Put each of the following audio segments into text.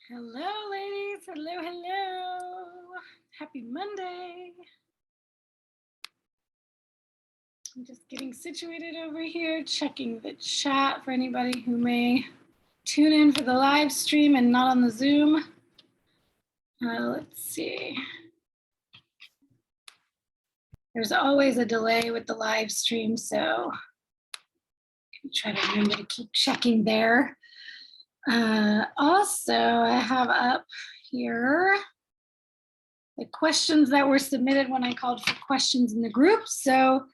Hello, ladies. Hello, hello. Happy Monday. I'm just getting situated over here, checking the chat for anybody who may tune in for the live stream and not on the Zoom. Let's see. There's always a delay with the live stream, so I'm trying to remember to keep checking there. Also, I have up here the questions that were submitted when I called for questions in the group. So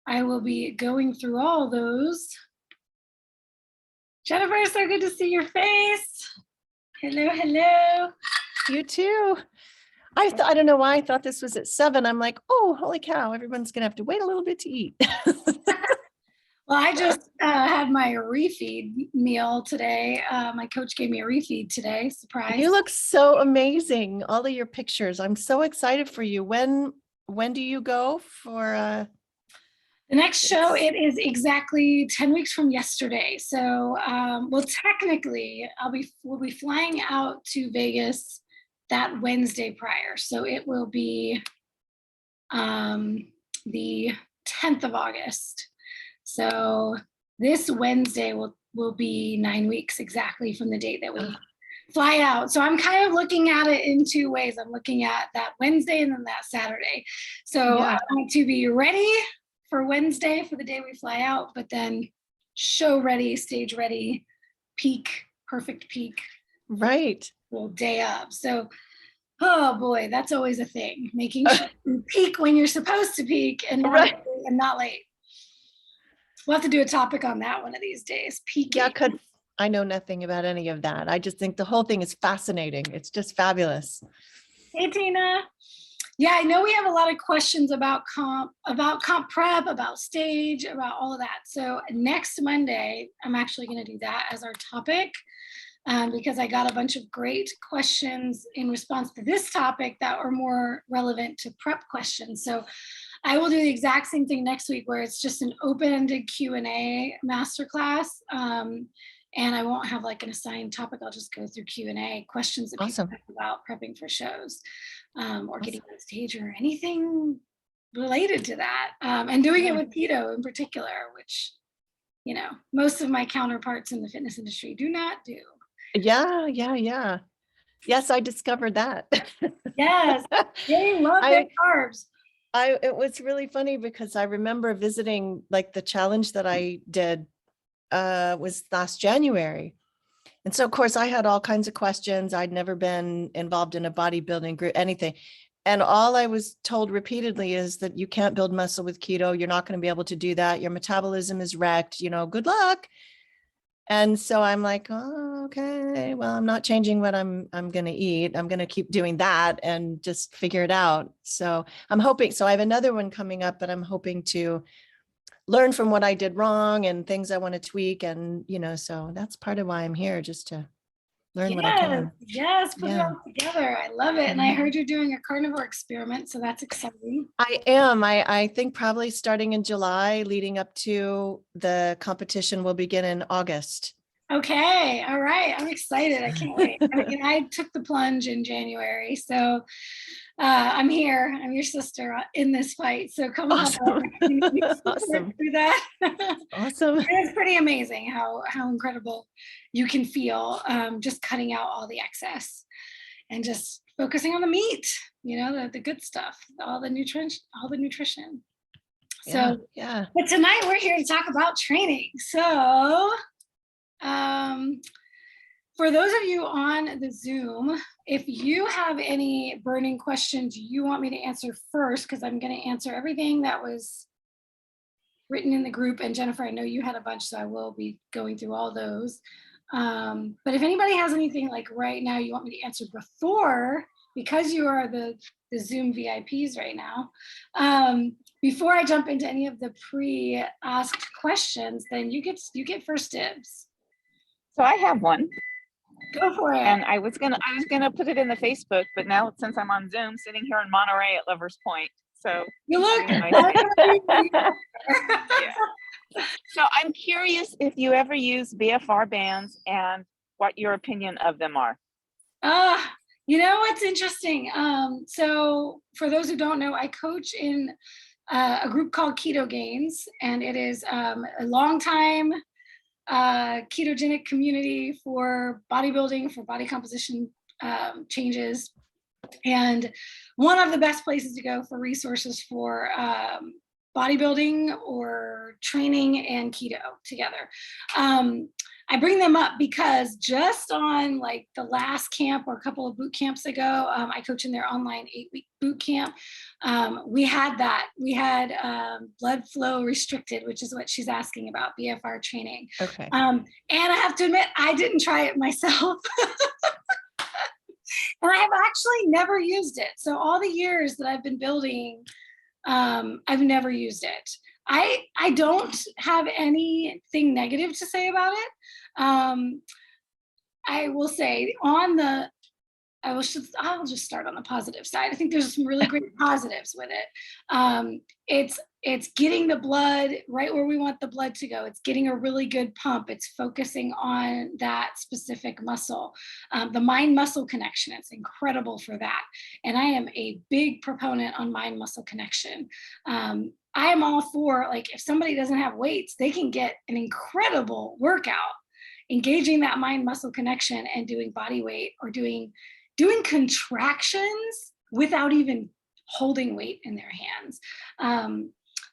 I will be going through all those. Jennifer, so good to see your face. Hello, hello. You too. I don't know why I thought this was at 7. I'm like, oh, holy cow, everyone's gonna have to wait a little bit to eat. Well, I just had my refeed meal today. My coach gave me a refeed today. Surprise. You look so amazing. All of your pictures. I'm so excited for you. When do you go for the next show? It is exactly 10 weeks from yesterday. So, well, technically, we'll be flying out to Vegas that Wednesday prior. So it will be the 10th of August. So this Wednesday will be 9 weeks exactly from the date that we fly out. So I'm kind of looking at it in 2 ways. I'm looking at that Wednesday and then that Saturday. So I want to be ready for Wednesday for the day we fly out, but then show ready, stage ready, peak, perfect peak. Right. Well, day of. So, oh boy, that's always a thing. Making sure you peak when you're supposed to peak and not late. We'll have to do a topic on that one of these days. Peaking. Yeah, because I know nothing about any of that. I just think the whole thing is fascinating. It's just fabulous. Hey, Tina. Yeah, I know we have a lot of questions about comp prep, about stage, about all of that. So next Monday, I'm actually going to do that as our topic because I got a bunch of great questions in response to this topic that were more relevant to prep questions. So I will do the exact same thing next week where it's just an open-ended Q&A masterclass. And I won't have like an assigned topic. I'll just go through Q&A questions that people have about prepping for shows or getting on stage or anything related to that. And doing it with keto in particular, which, you know, most of my counterparts in the fitness industry do not do. Yeah. Yes, I discovered that. Yes, they love their carbs. It was really funny because I remember visiting like the challenge that I did was last January. And so of course I had all kinds of questions. I'd never been involved in a bodybuilding group, anything. And all I was told repeatedly is that you can't build muscle with keto. You're not going to be able to do that. Your metabolism is wrecked, you know, good luck. And so I'm like, oh, okay, well, I'm not changing what I'm going to eat. I'm going to keep doing that and just figure it out. So I'm hoping, so I have another one coming up, but I'm hoping to learn from what I did wrong and things I want to tweak. And, you know, so that's part of why I'm here, just to learn what I can. Yes, put it all together. I love it. And I heard you're doing a carnivore experiment, so that's exciting. I am. I think probably starting in July, leading up to the competition will begin in August. Okay. All right. I'm excited. I can't wait. And I took the plunge in January. So I'm here. I'm your sister in this fight. So come on Awesome. over. You need support Awesome. through that. Awesome. It's pretty amazing how incredible you can feel just cutting out all the excess and just focusing on the meat, the good stuff, all the nutrition. Yeah. So, Yeah. but tonight we're here to talk about training. So, um, for those of you on the Zoom, if you have any burning questions you want me to answer first, because I'm going to answer everything that was written in the group. And Jennifer, I know you had a bunch, so I will be going through all those. But if anybody has anything like right now you want me to answer before, because you are the Zoom VIPs right now, before I jump into any of the pre-asked questions, then you get first dibs. So I have one. Go for it. And I was gonna put it in the Facebook, but now since I'm on Zoom, sitting here in Monterey at Lovers Point, so You look. yeah. So I'm curious if you ever use BFR bands and what your opinion of them are. What's interesting? So for those who don't know, I coach in a group called Keto Gains, and it is a long time ketogenic community for bodybuilding, for body composition changes, and one of the best places to go for resources for bodybuilding or training and keto together. I bring them up because just on like the last camp or a couple of boot camps ago, I coach in their online 8-week boot camp. We had blood flow restricted, which is what she's asking about, BFR training. Okay. And I have to admit, I didn't try it myself. And I have actually never used it. So all the years that I've been building, I've never used it. I don't have anything negative to say about it. I will say I'll just start on the positive side. I think there's some really great positives with it. It's getting the blood right where we want the blood to go. It's getting a really good pump. It's focusing on that specific muscle. The mind-muscle connection, it's incredible for that. And I am a big proponent on mind-muscle connection. I am all for, like, if somebody doesn't have weights, they can get an incredible workout, engaging that mind-muscle connection and doing body weight or doing contractions without even holding weight in their hands.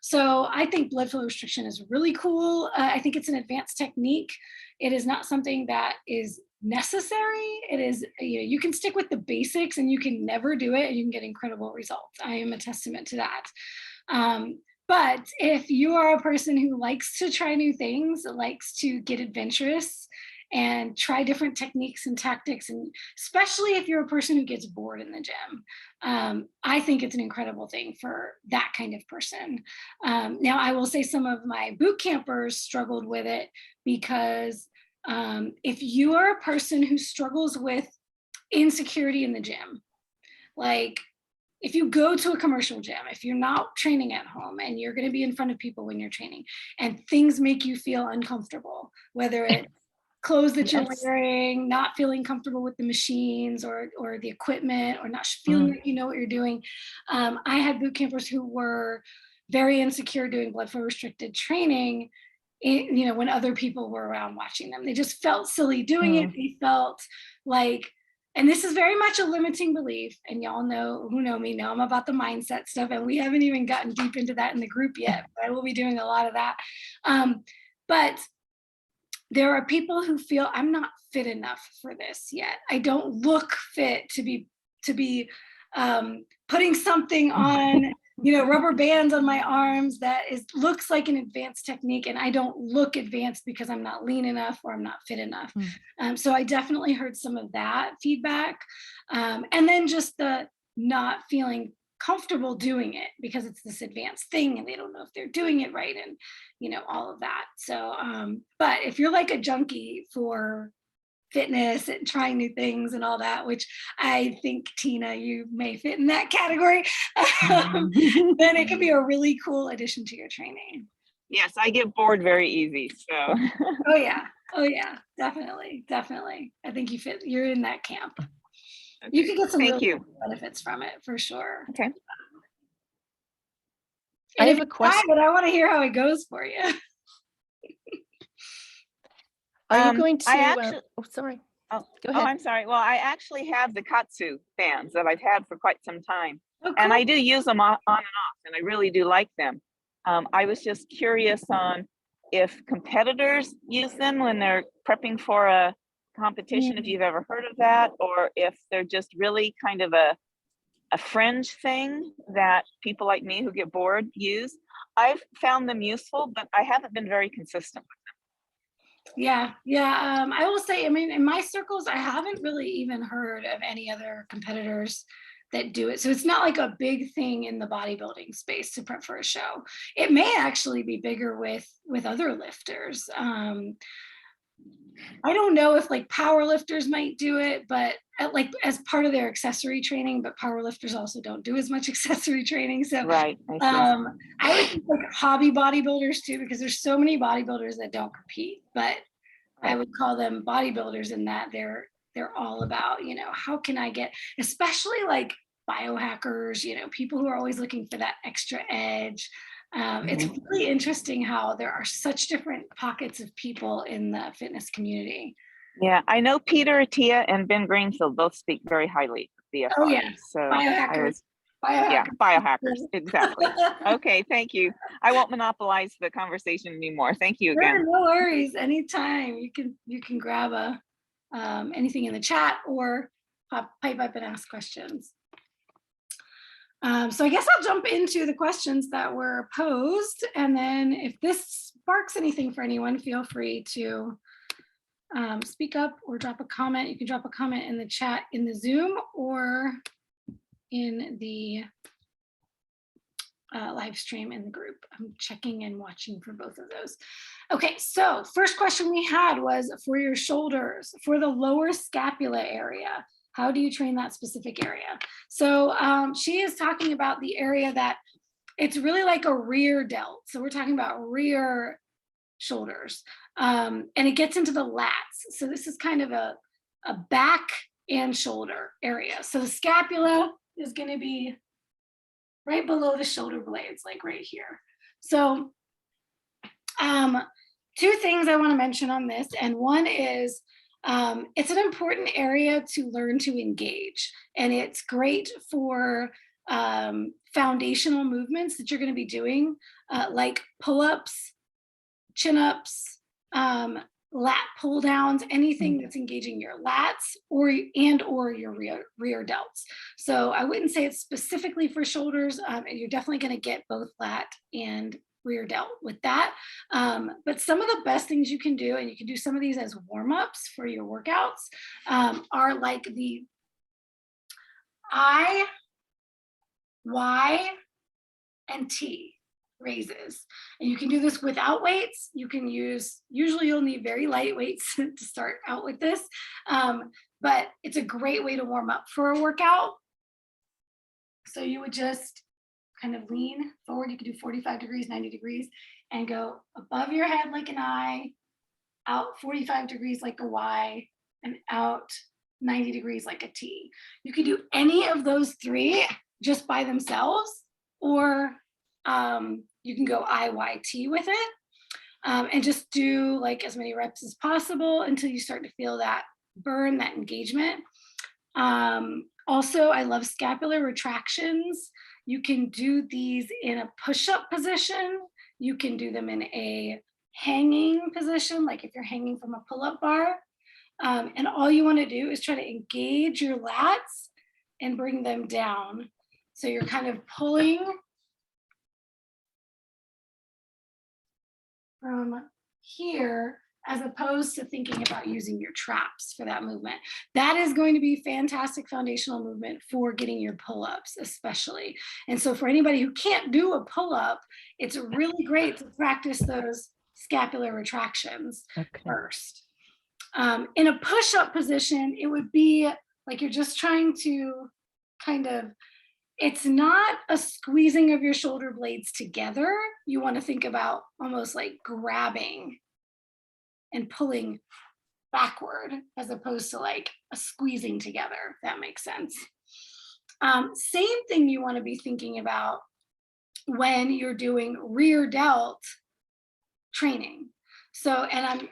So I think blood flow restriction is really cool. I think it's an advanced technique. It is not something that is necessary. It is, you can stick with the basics and you can never do it and you can get incredible results. I am a testament to that. But if you are a person who likes to try new things, likes to get adventurous and try different techniques and tactics, and especially if you're a person who gets bored in the gym, I think it's an incredible thing for that kind of person. Now, I will say some of my boot campers struggled with it because if you are a person who struggles with insecurity in the gym, like if you go to a commercial gym, if you're not training at home and you're going to be in front of people when you're training and things make you feel uncomfortable, whether it's clothes that you're wearing, not feeling comfortable with the machines or the equipment, or not feeling like you know what you're doing. I had boot campers who were very insecure doing blood flow restricted training, when other people were around watching them. They just felt silly doing it. They felt like, and this is very much a limiting belief, and y'all who know me know I'm about the mindset stuff, and we haven't even gotten deep into that in the group yet, but I will be doing a lot of that. But there are people who feel I'm not fit enough for this yet. I don't look fit to be putting something on, rubber bands on my arms that looks like an advanced technique, and I don't look advanced because I'm not lean enough or I'm not fit enough. So I definitely heard some of that feedback. And then just the not feeling comfortable doing it because it's this advanced thing and they don't know if they're doing it right, and all of that. So but if you're like a junkie for fitness and trying new things and all that, which I think, Tina, you may fit in that category, then it can be a really cool addition to your training. Yes, I get bored very easy. So Oh yeah. Oh yeah, definitely, definitely. I think you're in that camp. You Okay. could get some Thank really you. good benefits from it for sure. Okay. I And if have you a try question. it, I want to hear how it goes for you. Are you going I to, actually, oh, sorry, oh, go oh, ahead. I'm sorry. Well, I actually have the Katsu fans that I've had for quite some time, Oh, and cool. I do use them on and off, and I really do like them. I was just curious on if competitors use them when they're prepping for a competition, if Mm. you've ever heard of that, or if they're just really kind of a fringe thing that people like me who get bored use. I've found them useful, but I haven't been very consistent. Yeah, yeah. I will say, I mean, in my circles, I haven't really even heard of any other competitors that do it. So it's not like a big thing in the bodybuilding space to prep for a show. It may actually be bigger with other lifters. I don't know if like power lifters might do it, but like as part of their accessory training, but power lifters also don't do as much accessory training. So Right, I see. I would think like hobby bodybuilders too, because there's so many bodybuilders that don't compete, but I Right. would call them bodybuilders in that they're all about, how can I get, especially like biohackers, people who are always looking for that extra edge. It's Mhm. really interesting how there are such different pockets of people in the fitness community. Yeah, I know Peter Attia and Ben Greenfield both speak very highly of Oh yeah, BFR. So I biohackers, was, yeah, biohackers. biohackers, exactly. Okay, thank you. I won't monopolize the conversation anymore. Thank you Sure, again. no worries. Anytime you can grab anything in the chat or pipe up and ask questions. So I guess I'll jump into the questions that were posed, and then if this sparks anything for anyone, feel free to speak up or drop a comment. You can drop a comment in the chat in the Zoom or in the live stream in the group. I'm checking and watching for both of those. Okay, so first question we had was for your shoulders, for the lower scapula area. How do you train that specific area? So she is talking about the area that it's really like a rear delt. So we're talking about rear shoulders. And it gets into the lats. So this is kind of a back and shoulder area. So the scapula is going to be right below the shoulder blades, like right here. So two things I want to mention on this. And one is it's an important area to learn to engage. And it's great for foundational movements that you're going to be doing, like pull-ups, chin-ups, lat pull downs, anything that's engaging your lats or your rear delts. So I wouldn't say it's specifically for shoulders. You're definitely going to get both lat and rear delt with that. But some of the best things you can do, and you can do some of these as warm-ups for your workouts, are like the I, Y, and T raises. And you can do this without weights. You can usually you'll need very light weights to start out with this. But it's a great way to warm up for a workout. So you would just kind of lean forward. You could do 45 degrees, 90 degrees, and go above your head like an I, out 45 degrees like a Y, and out 90 degrees like a T. You could do any of those three just by themselves, or you can go IYT with it, and just do like as many reps as possible until you start to feel that burn, that engagement. Also, I love scapular retractions. You can do these in a push-up position. You can do them in a hanging position, like if you're hanging from a pull-up bar. And all you want to do is try to engage your lats and bring them down. So you're kind of pulling from here as opposed to thinking about using your traps for that movement. That is going to be fantastic foundational movement for getting your pull-ups especially. And so for anybody who can't do a pull-up, it's really great to practice those scapular retractions first. In a push-up position, it would be like you're just trying to kind of, it's not a squeezing of your shoulder blades together. You want to think about almost like grabbing and pulling backward as opposed to like a squeezing together, if that makes sense. Same thing you want to be thinking about when you're doing rear delt training. So, and I'm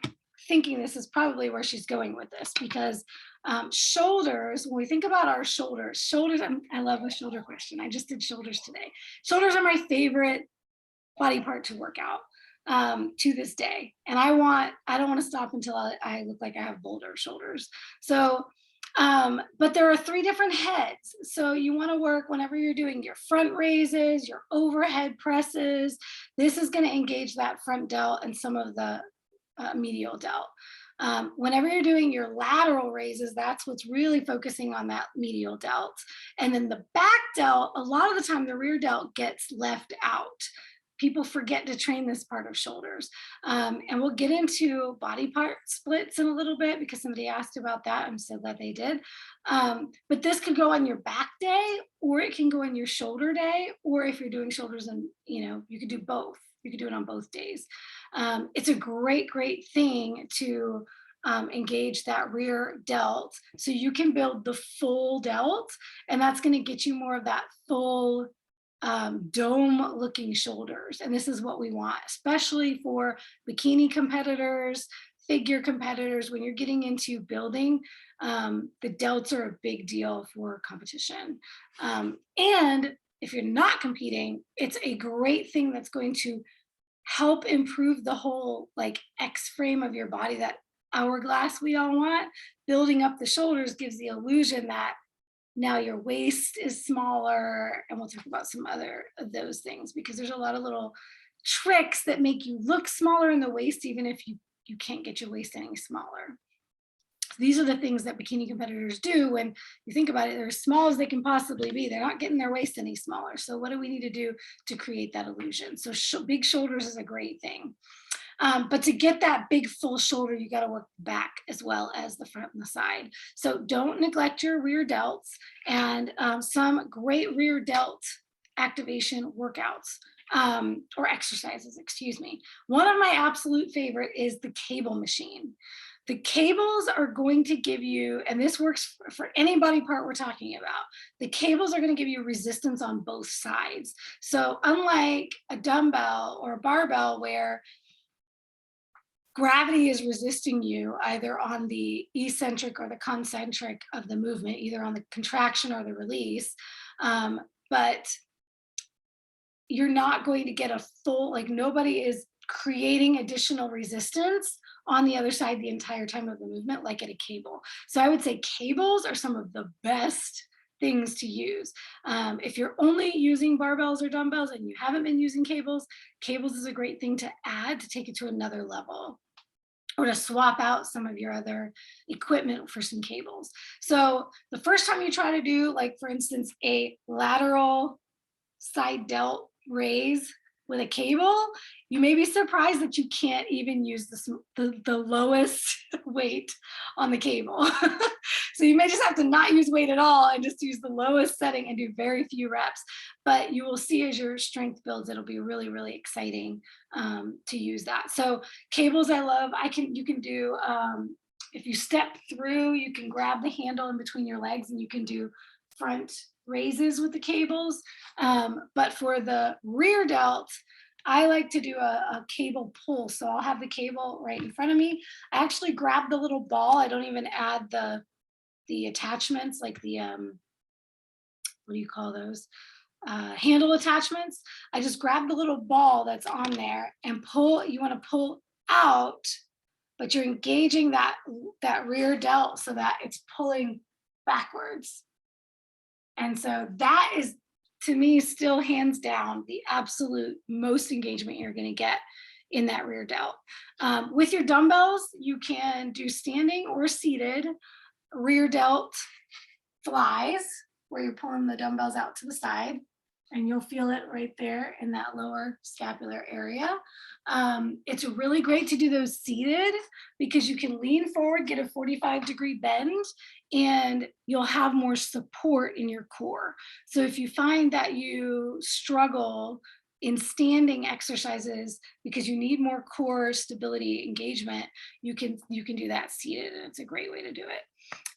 thinking this is probably where she's going with this, because shoulders, when we think about our shoulders, I love a shoulder question. I just did shoulders today. Shoulders are my favorite body part to work out to this day. And I don't want to stop until I look like I have boulder shoulders. So, but there are 3 different heads. So you want to work whenever you're doing your front raises, your overhead presses. This is going to engage that front delt and some of the medial delt. Whenever you're doing your lateral raises, that's what's really focusing on that medial delt. And then the back delt, a lot of the time the rear delt gets left out. People forget to train this part of shoulders. And we'll get into body part splits in a little bit because somebody asked about that. I'm so glad they did. But this could go on your back day, or it can go on your shoulder day, or if you're doing shoulders, and you could do both. You could do it on both days. It's a great thing to engage that rear delt so you can build the full delt, and that's going to get you more of that full dome looking shoulders. And this is what we want, especially for bikini competitors, figure competitors. When you're getting into building, the delts are a big deal for competition. And if you're not competing, it's a great thing that's going to help improve the whole like X frame of your body, that hourglass we all want. Building up the shoulders gives the illusion that now your waist is smaller, and we'll talk about some other of those things, because there's a lot of little tricks that make you look smaller in the waist, even if you can't get your waist any smaller. These are the things that bikini competitors do. When you think about it, they're as small as they can possibly be. They're not getting their waist any smaller. So what do we need to do to create that illusion? So big shoulders is a great thing. But to get that big full shoulder, you got to work back as well as the front and the side. So don't neglect your rear delts, and some great rear delt activation workouts or exercises, excuse me. One of my absolute favorite is the cable machine. The cables are going to give you, and this works for any body part we're talking about, the cables are going to give you resistance on both sides. So unlike a dumbbell or a barbell where gravity is resisting you either on the eccentric or the concentric of the movement, either on the contraction or the release, but you're not going to get a full, like nobody is creating additional resistance on the other side the entire time of the movement like at a cable. So I would say cables are some of the best things to use. If you're only using barbells or dumbbells and you haven't been using cables, cables is a great thing to add to take it to another level, or to swap out some of your other equipment for some cables. So the first time you try to do, like for instance, a lateral side delt raise with a cable, you may be surprised that you can't even use the lowest weight on the cable. So you may just have to not use weight at all and just use the lowest setting and do very few reps. But you will see as your strength builds, it'll be really exciting to use that. So cables I love. You can do, if you step through, you can grab the handle in between your legs and you can do front raises with the cables. But for the rear delt, I like to do a cable pull. So I'll have the cable right in front of me. I actually grab the little ball. I don't even add the attachments, like the, what do you call those? Handle attachments. I just grab the little ball that's on there and pull. You want to pull out, but you're engaging that rear delt so that it's pulling backwards. And so that is, to me, still hands down the absolute most engagement you're going to get in that rear delt. With your dumbbells, you can do standing or seated rear delt flies, where you're pulling the dumbbells out to the side, and you'll feel it right there in that lower scapular area. It's really great to do those seated because you can lean forward, get a 45-degree bend, and you'll have more support in your core. So if you find that you struggle in standing exercises, because you need more core stability engagement, you can do that seated, and it's a great way to do it.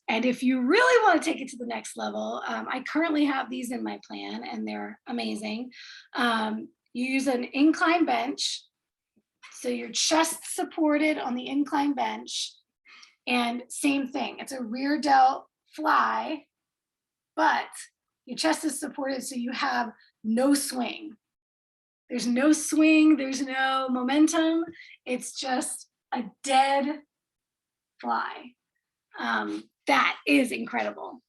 And if you really want to take it to the next level, I currently have these in my plan and they're amazing. You use an incline bench. So your chest supported on the incline bench, and same thing, it's a rear delt fly, but your chest is supported so you have no swing. There's no swing, there's no momentum. It's just a dead fly. That is incredible.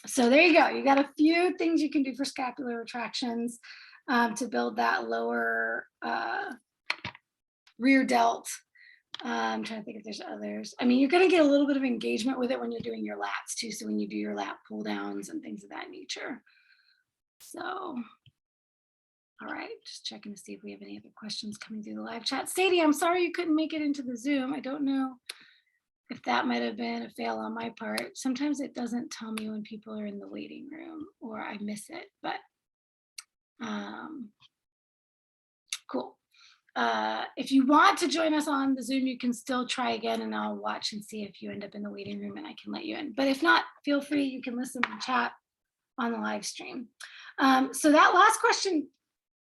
So there you go. You got a few things you can do for scapular retractions to build that lower rear delt. I'm trying to think if there's others. I mean, you're going to get a little bit of engagement with it when you're doing your lats too. So when you do your lat pull downs and things of that nature. So, all right, just checking to see if we have any other questions coming through the live chat. Sadie, I'm sorry you couldn't make it into the Zoom. I don't know if that might have been a fail on my part. Sometimes it doesn't tell me when people are in the waiting room or I miss it, but cool. If you want to join us on the Zoom, you can still try again and I'll watch and see if you end up in the waiting room and I can let you in. But if not, feel free, you can listen and chat on the live stream. So that last question,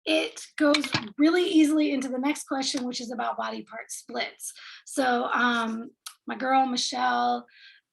it goes really easily into the next question, which is about body part splits. So my girl, Michelle,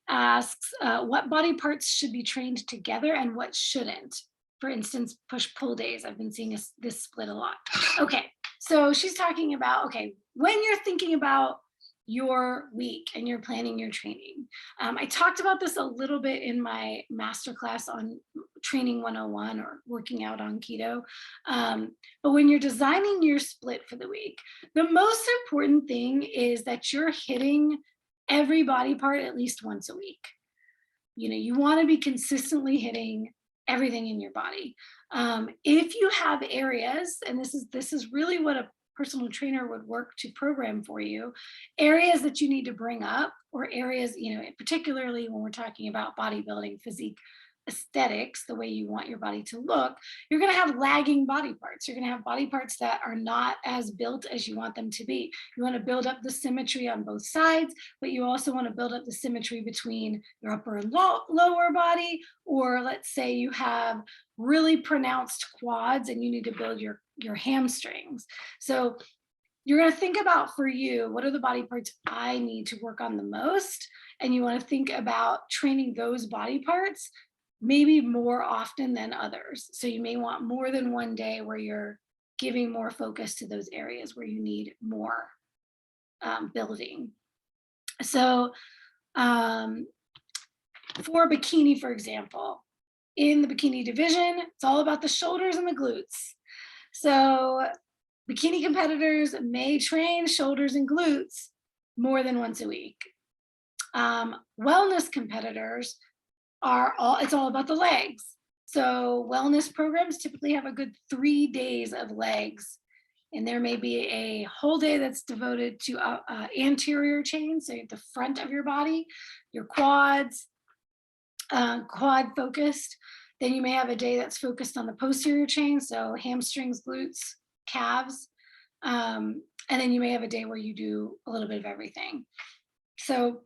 asks, what body parts should be trained together and what shouldn't? For instance, push-pull days. I've been seeing this split a lot. Okay, so she's talking about, okay, when you're thinking about your week and you're planning your training. I talked about this a little bit in my masterclass on training 101 or working out on keto. But when you're designing your split for the week, the most important thing is that you're hitting every body part at least once a week. You know, you want to be consistently hitting everything in your body. If you have areas, and this is really what a personal trainer would work to program for you, areas that you need to bring up, or areas, you know, particularly when we're talking about bodybuilding, physique, aesthetics, the way you want your body to look, you're going to have lagging body parts. You're going to have body parts that are not as built as you want them to be. You want to build up the symmetry on both sides, but you also want to build up the symmetry between your upper and lower body. Or let's say you have really pronounced quads and you need to build your hamstrings. So you're going to think about, for you, what are the body parts I need to work on the most? And you want to think about training those body parts maybe more often than others. So you may want more than one day where you're giving more focus to those areas where you need more building. So for bikini, for example, in the bikini division, it's all about the shoulders and the glutes. So bikini competitors may train shoulders and glutes more than once a week. Wellness competitors it's all about the legs. So wellness programs typically have a good 3 days of legs, and there may be a whole day that's devoted to anterior chain, so the front of your body, your quads, quad focused. Then you may have a day that's focused on the posterior chain, so hamstrings, glutes, calves, and then you may have a day where you do a little bit of everything. So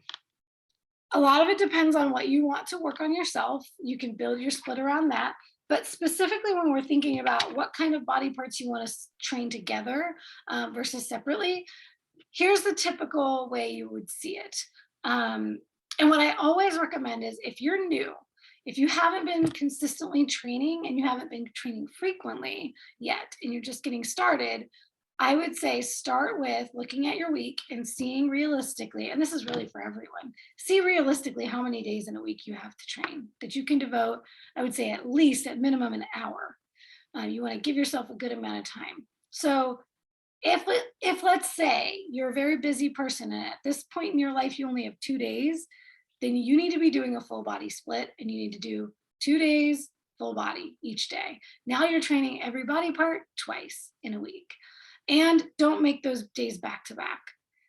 a lot of it depends on what you want to work on yourself. You can build your split around that. But specifically when we're thinking about what kind of body parts you want to train together versus separately, here's the typical way you would see it. And what I always recommend is, if you're new, if you haven't been consistently training and you haven't been training frequently yet, and you're just getting started, I would say start with looking at your week and seeing realistically, and this is really for everyone, see realistically how many days in a week you have to train, that you can devote, I would say at least at minimum an hour. You want to give yourself a good amount of time. So if let's say you're a very busy person and at this point in your life you only have 2 days, then you need to be doing a full body split, and you need to do 2 days full body each day. Now you're training every body part twice in a week. And don't make those days back to back.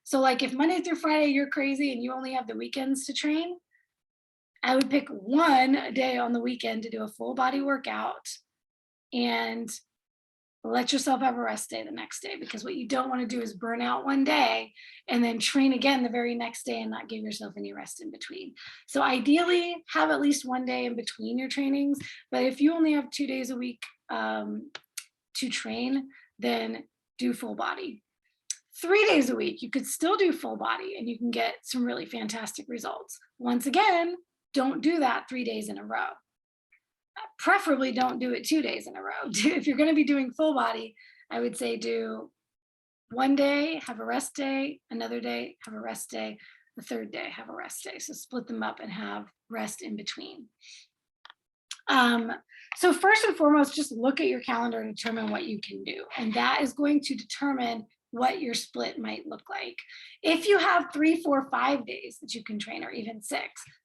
So like if Monday through Friday you're crazy and you only have the weekends to train, I would pick one day on the weekend to do a full body workout, and let yourself have a rest day the next day, because what you don't want to do is burn out one day and then train again the very next day and not give yourself any rest in between. So ideally have at least one day in between your trainings, but if you only have 2 days a week to train, then do full body. 3 days a week, you could still do full body and you can get some really fantastic results. Once again, don't do that 3 days in a row. Preferably don't do it 2 days in a row. If you're going to be doing full body, I would say do one day, have a rest day, another day, have a rest day, the third day, have a rest day. So split them up and have rest in between. So first and foremost, just look at your calendar and determine what you can do. And that is going to determine what your split might look like. If you have 3, 4, 5 days that you can train, or even 6,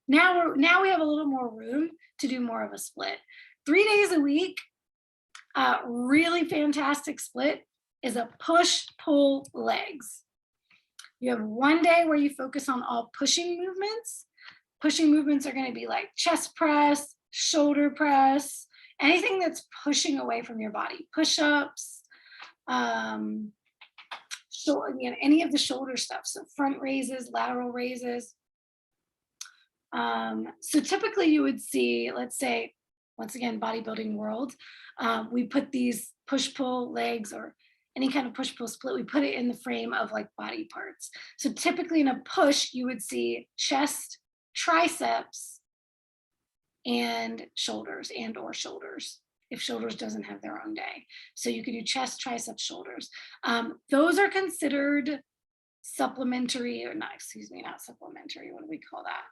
now we have a little more room to do more of a split. 3 days a week, really fantastic split is a push-pull legs. You have one day where you focus on all pushing movements. Pushing movements are going to be like chest press, shoulder press, anything that's pushing away from your body, push-ups, so again, any of the shoulder stuff, so front raises, lateral raises. So typically you would see, let's say, once again, bodybuilding world, we put these push-pull legs or any kind of push-pull split, we put it in the frame of like body parts. So typically in a push, you would see chest, triceps, and shoulders or shoulders, if shoulders doesn't have their own day. So you could do chest, triceps, shoulders. Those are considered supplementary, or not, excuse me, not supplementary, what do we call that?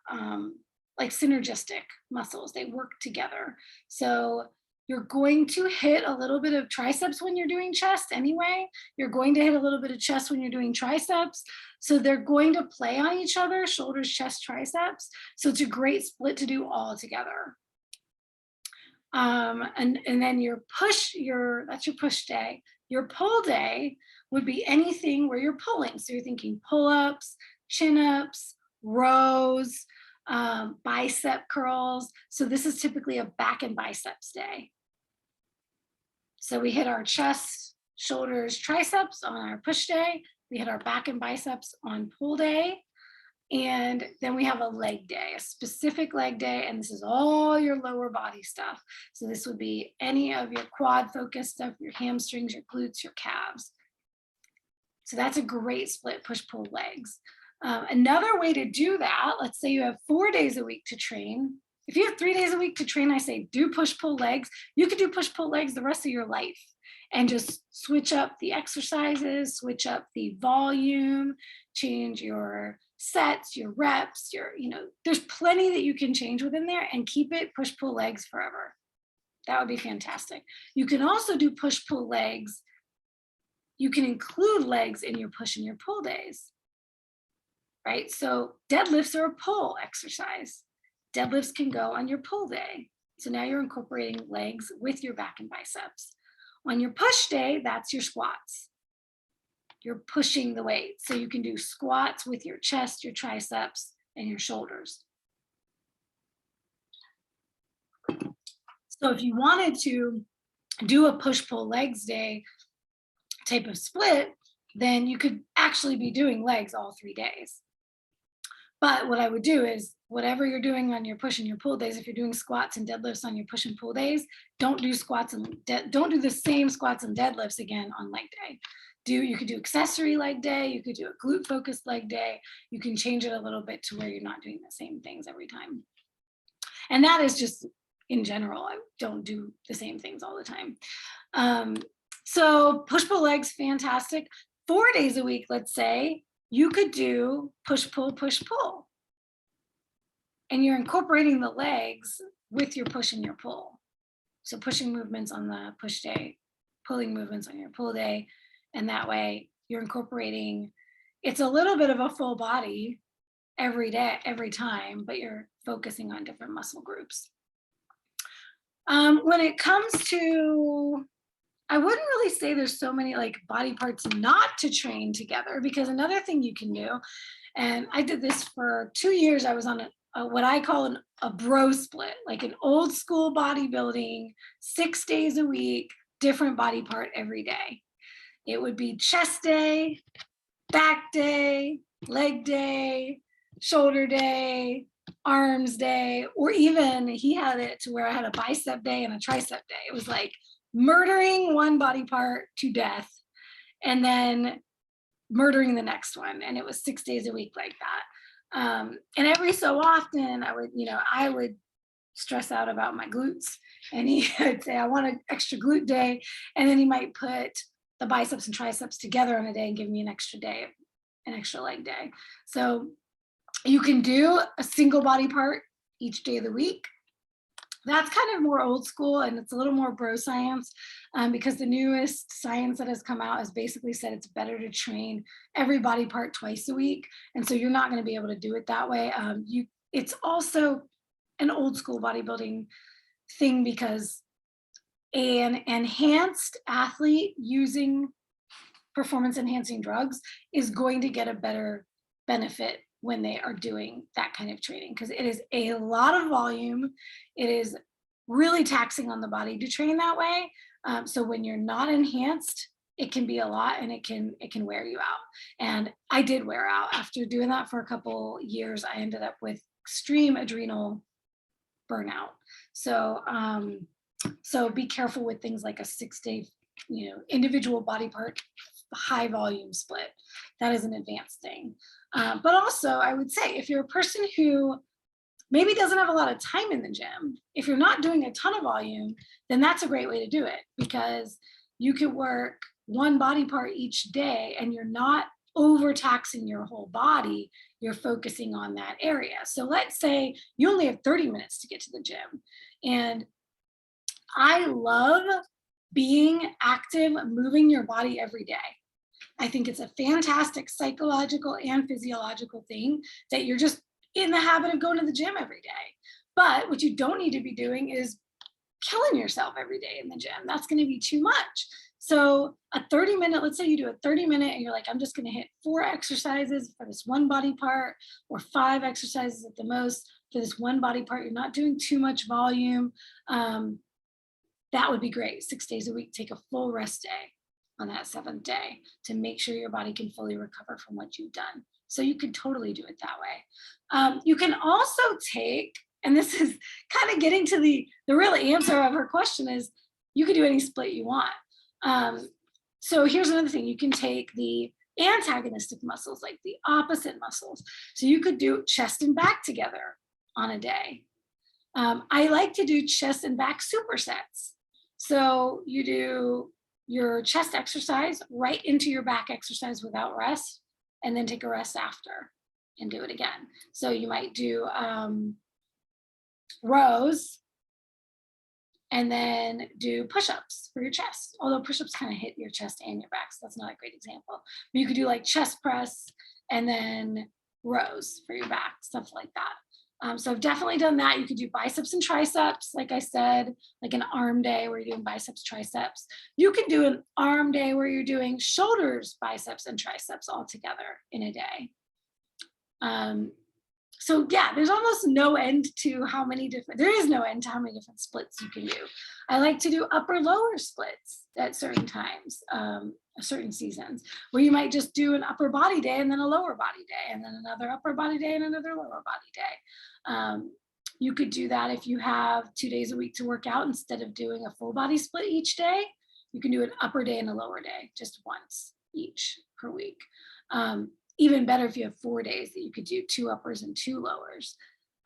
Like synergistic muscles, they work together. So you're going to hit a little bit of triceps when you're doing chest anyway. You're going to hit a little bit of chest when you're doing triceps. So they're going to play on each other, shoulders, chest, triceps. So it's a great split to do all together. And then your push, that's your push day. Your pull day would be anything where you're pulling. So you're thinking pull-ups, chin-ups, rows, bicep curls. So this is typically a back and biceps day. So we hit our chest, shoulders, triceps on our push day. We hit our back and biceps on pull day. And then we have a leg day, a specific leg day, and this is all your lower body stuff. So this would be any of your quad focused stuff, your hamstrings, your glutes, your calves. So that's a great split, push-pull legs. Another way to do that, let's say you have 4 days a week to train. If you have 3 days a week to train, I say do push-pull legs. You could do push-pull legs the rest of your life and just switch up the exercises, switch up the volume, change your sets, your reps, there's plenty that you can change within there and keep it push-pull legs forever. That would be fantastic. You can also do push-pull legs. You can include legs in your push and your pull days, right? So deadlifts are a pull exercise. Deadlifts can go on your pull day. So now you're incorporating legs with your back and biceps. On your push day, that's your squats. You're pushing the weight. So you can do squats with your chest, your triceps, and your shoulders. So if you wanted to do a push-pull legs day type of split, then you could actually be doing legs all 3 days. But what I would do is whatever you're doing on your push and your pull days, if you're doing squats and deadlifts on your push and pull days, don't do squats and don't do the same squats and deadlifts again on leg day. You could do accessory leg day, you could do a glute focused leg day. You can change it a little bit to where you're not doing the same things every time. And that is just in general, I don't do the same things all the time. So push pull legs, fantastic. 4 days a week, let's say, you could do push pull, and you're incorporating the legs with your push and your pull. So pushing movements on the push day, pulling movements on your pull day, and that way you're incorporating, it's a little bit of a full body every day, every time, but you're focusing on different muscle groups. When it comes to, I wouldn't really say there's so many like body parts not to train together, because another thing you can do, and I did this for 2 years, I was on what I call a bro split, like an old school bodybuilding, 6 days a week, different body part every day. It would be chest day, back day, leg day, shoulder day, arms day, or even he had it to where I had a bicep day and a tricep day. It was like murdering one body part to death and then murdering the next one. And it was 6 days a week like that. And every so often I would stress out about my glutes, and he would say, I want an extra glute day. And then he might put the biceps and triceps together on a day and give me an extra day, an extra leg day. So you can do a single body part each day of the week. That's kind of more old school, and it's a little more bro science, because the newest science that has come out has basically said it's better to train every body part twice a week. And so you're not going to be able to do it that way. It's also an old school bodybuilding thing, because an enhanced athlete using performance enhancing drugs is going to get a better benefit when they are doing that kind of training, because it is a lot of volume. It is really taxing on the body to train that way. So when you're not enhanced, it can be a lot, and it can wear you out. And I did wear out after doing that for a couple years. I ended up with extreme adrenal burnout. So be careful with things like a 6-day, individual body part, high volume split. That is an advanced thing. But also I would say, if you're a person who maybe doesn't have a lot of time in the gym, if you're not doing a ton of volume, then that's a great way to do it, because you could work one body part each day and you're not overtaxing your whole body. You're focusing on that area. So let's say you only have 30 minutes to get to the gym. And I love being active, moving your body every day. I think it's a fantastic psychological and physiological thing that you're just in the habit of going to the gym every day. But what you don't need to be doing is killing yourself every day in the gym. That's going to be too much. So a 30-minute, let's say you do a 30-minute and you're like, I'm just going to hit 4 exercises for this one body part, or 5 exercises at the most for this one body part. You're not doing too much volume. That would be great. 6 days a week, take a full rest day on that 7th day to make sure your body can fully recover from what you've done. So you could totally do it that way. You can also take, and this is kind of getting to the real answer of her question, is you can do any split you want. So here's another thing. You can take the antagonistic muscles, like the opposite muscles. So you could do chest and back together on a day. I like to do chest and back supersets. So you do your chest exercise right into your back exercise without rest, and then take a rest after and do it again. So you might do rows and then do push-ups for your chest. Although push-ups kind of hit your chest and your back, so that's not a great example. But you could do like chest press and then rows for your back, stuff like that. So I've definitely done that. You could do biceps and triceps, like I said, like an arm day where you're doing biceps, triceps. You can do an arm day where you're doing shoulders, biceps, and triceps all together in a day. So yeah, there's almost no end to how many different, there is no end to how many different splits you can do. I like to do upper lower splits at certain times, certain seasons, where you might just do an upper body day and then a lower body day and then another upper body day and another lower body day. You could do that if you have 2 days a week to work out. Instead of doing a full body split each day, you can do an upper day and a lower day just once each per week. Even better if you have 4 days that you could do 2 uppers and 2 lowers.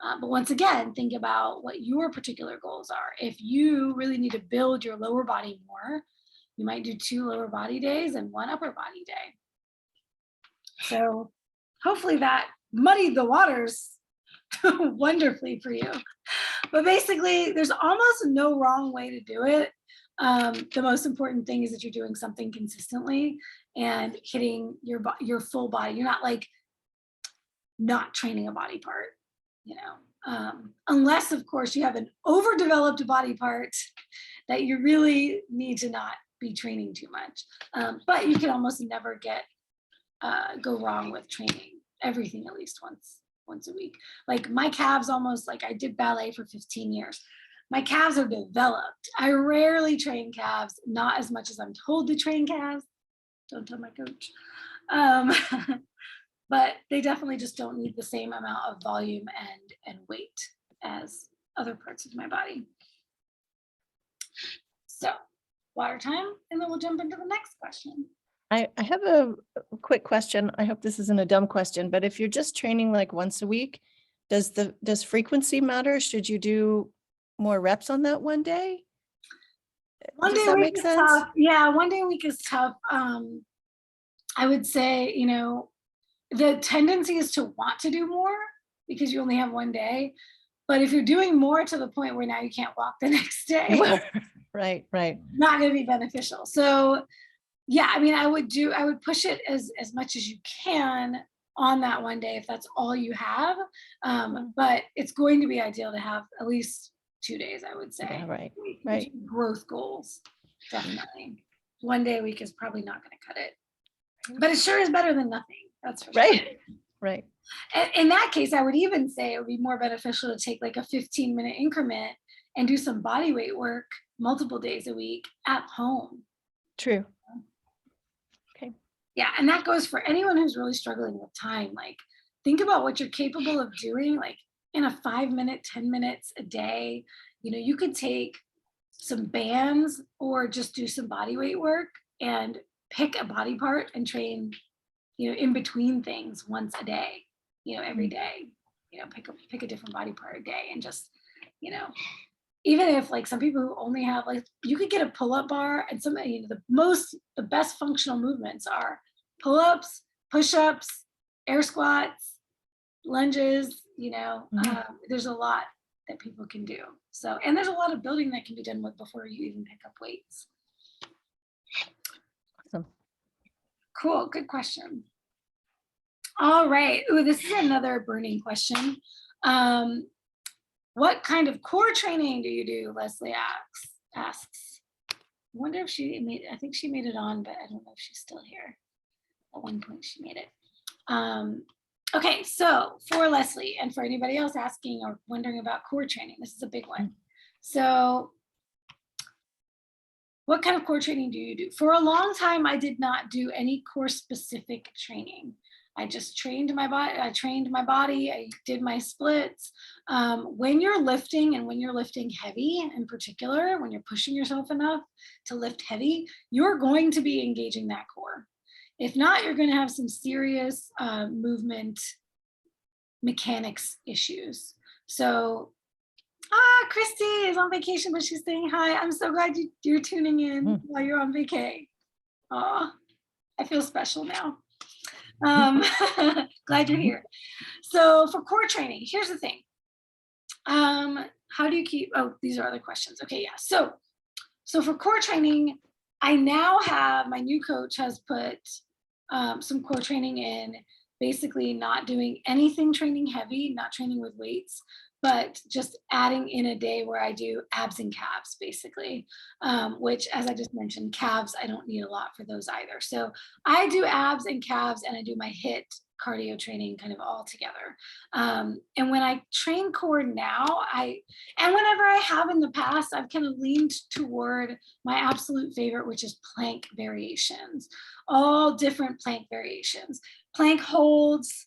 But once again, think about what your particular goals are. If you really need to build your lower body more, you might do 2 lower body days and 1 upper body day. So hopefully that muddied the waters wonderfully for you. But basically, there's almost no wrong way to do it. The most important thing is that you're doing something consistently and hitting your full body. You're not like not training a body part, unless of course you have an overdeveloped body part that you really need to not be training too much. But you can almost never go wrong with training everything at least once a week. Like my calves, almost like I did ballet for 15 years. my calves are developed. I rarely train calves, not as much as I'm told to train calves. Don't tell my coach. Um, but they definitely just don't need the same amount of volume and weight as other parts of my body. So water time, and then we'll jump into the next question. I have a quick question. I hope this isn't a dumb question, but if you're just training like once a week, does frequency matter? Should you do more reps on that one day? One Does day a that week make is sense? tough. Yeah, one day a week is tough. I would say, the tendency is to want to do more because you only have one day. But if you're doing more to the point where now you can't walk the next day, Right. not going to be beneficial. So yeah, I mean, I would push it as much as you can on that one day if that's all you have. But it's going to be ideal to have at least 2 days, I would say. Yeah, right. If you growth goals, definitely. One day a week is probably not going to cut it. But it sure is better than nothing. That's for sure. Right. In that case, I would even say it would be more beneficial to take like a 15-minute increment and do some body weight work multiple days a week at home. True. Okay. Yeah, and that goes for anyone who's really struggling with time. Like, think about what you're capable of doing, like in a 5 minute, 10 minutes a day. You could take some bands or just do some body weight work and pick a body part and train, in between things once a day, every day, pick a different body part a day and just, even if like some people who only have like, you could get a pull-up bar and some, the best functional movements are pull-ups, push-ups, air squats, lunges, there's a lot that people can do. So, and there's a lot of building that can be done with before you even pick up weights. Awesome. Cool, good question. All right. Ooh, this is another burning question. What kind of core training do you do? Leslie asks. I wonder if I think she made it on, but I don't know if she's still here. At one point she made it. Okay, so for Leslie and for anybody else asking or wondering about core training, this is a big one. So what kind of core training do you do? For a long time, I did not do any core specific training. I just trained my body. I did my splits. When you're lifting and when you're lifting heavy in particular, when you're pushing yourself enough to lift heavy, you're going to be engaging that core. If not, you're going to have some serious movement mechanics issues. So, Christy is on vacation, but she's saying hi. I'm so glad you're tuning in while you're on vacay. I feel special now. Glad you're here. So for core training, here's the thing. How do you keep, these are other questions. Okay, yeah. So for core training, I now have, my new coach has put some core training in, basically not doing anything training heavy, not training with weights, but just adding in a day where I do abs and calves, basically, which, as I just mentioned, calves, I don't need a lot for those either. So I do abs and calves, and I do my HIIT cardio training kind of all together. And when I train core now, and whenever I have in the past, I've kind of leaned toward my absolute favorite, which is plank variations, all different plank variations, plank holds,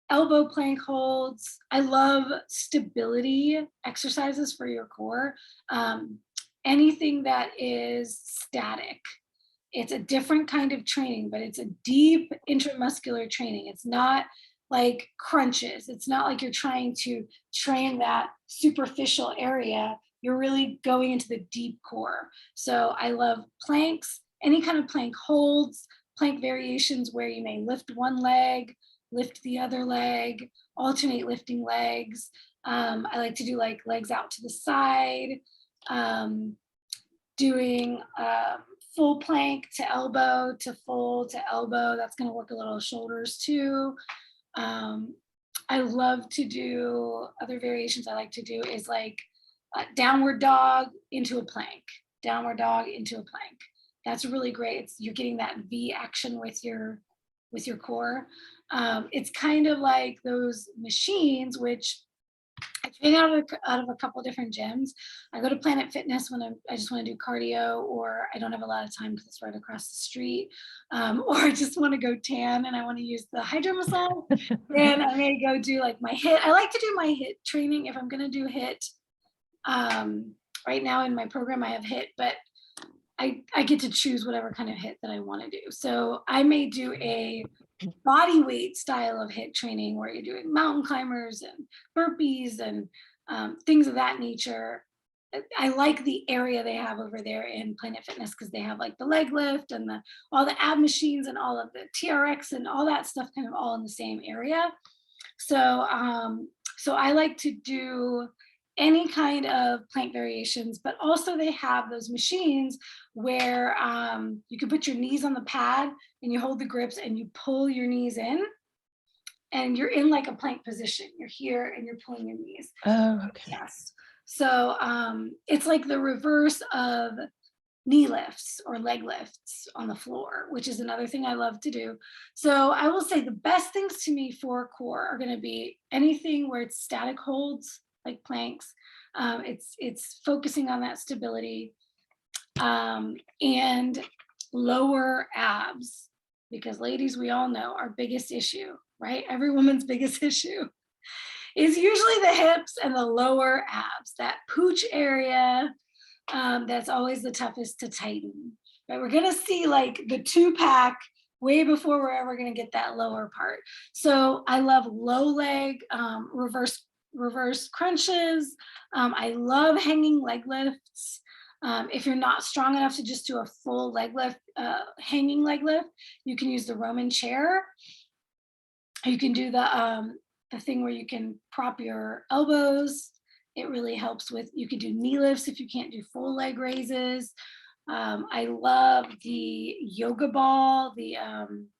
elbow plank holds. I love stability exercises for your core. Anything that is static. It's a different kind of training, but it's a deep intramuscular training. It's not like crunches. It's not like you're trying to train that superficial area. You're really going into the deep core. So I love planks, any kind of plank holds, plank variations where you may lift one leg, lift the other leg, alternate lifting legs. I like to do like legs out to the side, doing full plank to elbow to full to elbow. That's going to work a little shoulders too. I love to do other variations. I like to do is like downward dog into a plank, downward dog into a plank. That's really great. You're getting that V action with your core. It's kind of like those machines, which I train out of a couple different gyms. I go to Planet Fitness when I just want to do cardio, or I don't have a lot of time because it's right across the street, or I just want to go tan and I want to use the hydro massage. Then I may go do like my HIIT. I like to do my HIIT training if I'm going to do HIIT. Right now in my program I have HIIT, but I get to choose whatever kind of HIIT that I want to do. So I may do a body weight style of HIIT training where you're doing mountain climbers and burpees and things of that nature. I like the area they have over there in Planet Fitness because they have like the leg lift and all the ab machines and all of the TRX and all that stuff kind of all in the same area. So so I like to do any kind of plank variations, but also they have those machines where you can put your knees on the pad and you hold the grips and you pull your knees in and you're in like a plank position. You're here and you're pulling your knees. Oh, okay. Yes. So it's like the reverse of knee lifts or leg lifts on the floor, which is another thing I love to do. So I will say the best things to me for core are going to be anything where it's static holds, like planks. It's focusing on that stability and lower abs, because ladies, we all know our biggest issue, right? Every woman's biggest issue is usually the hips and the lower abs, that pooch area. That's always the toughest to tighten. But we're gonna see like the 2-pack way before we're ever gonna get that lower part. So I love low leg reverse crunches. I love hanging leg lifts. If you're not strong enough to just do a full leg lift, hanging leg lift, you can use the Roman chair. You can do the thing where you can prop your elbows. It really helps with, you could do knee lifts if you can't do full leg raises. I love the yoga ball, the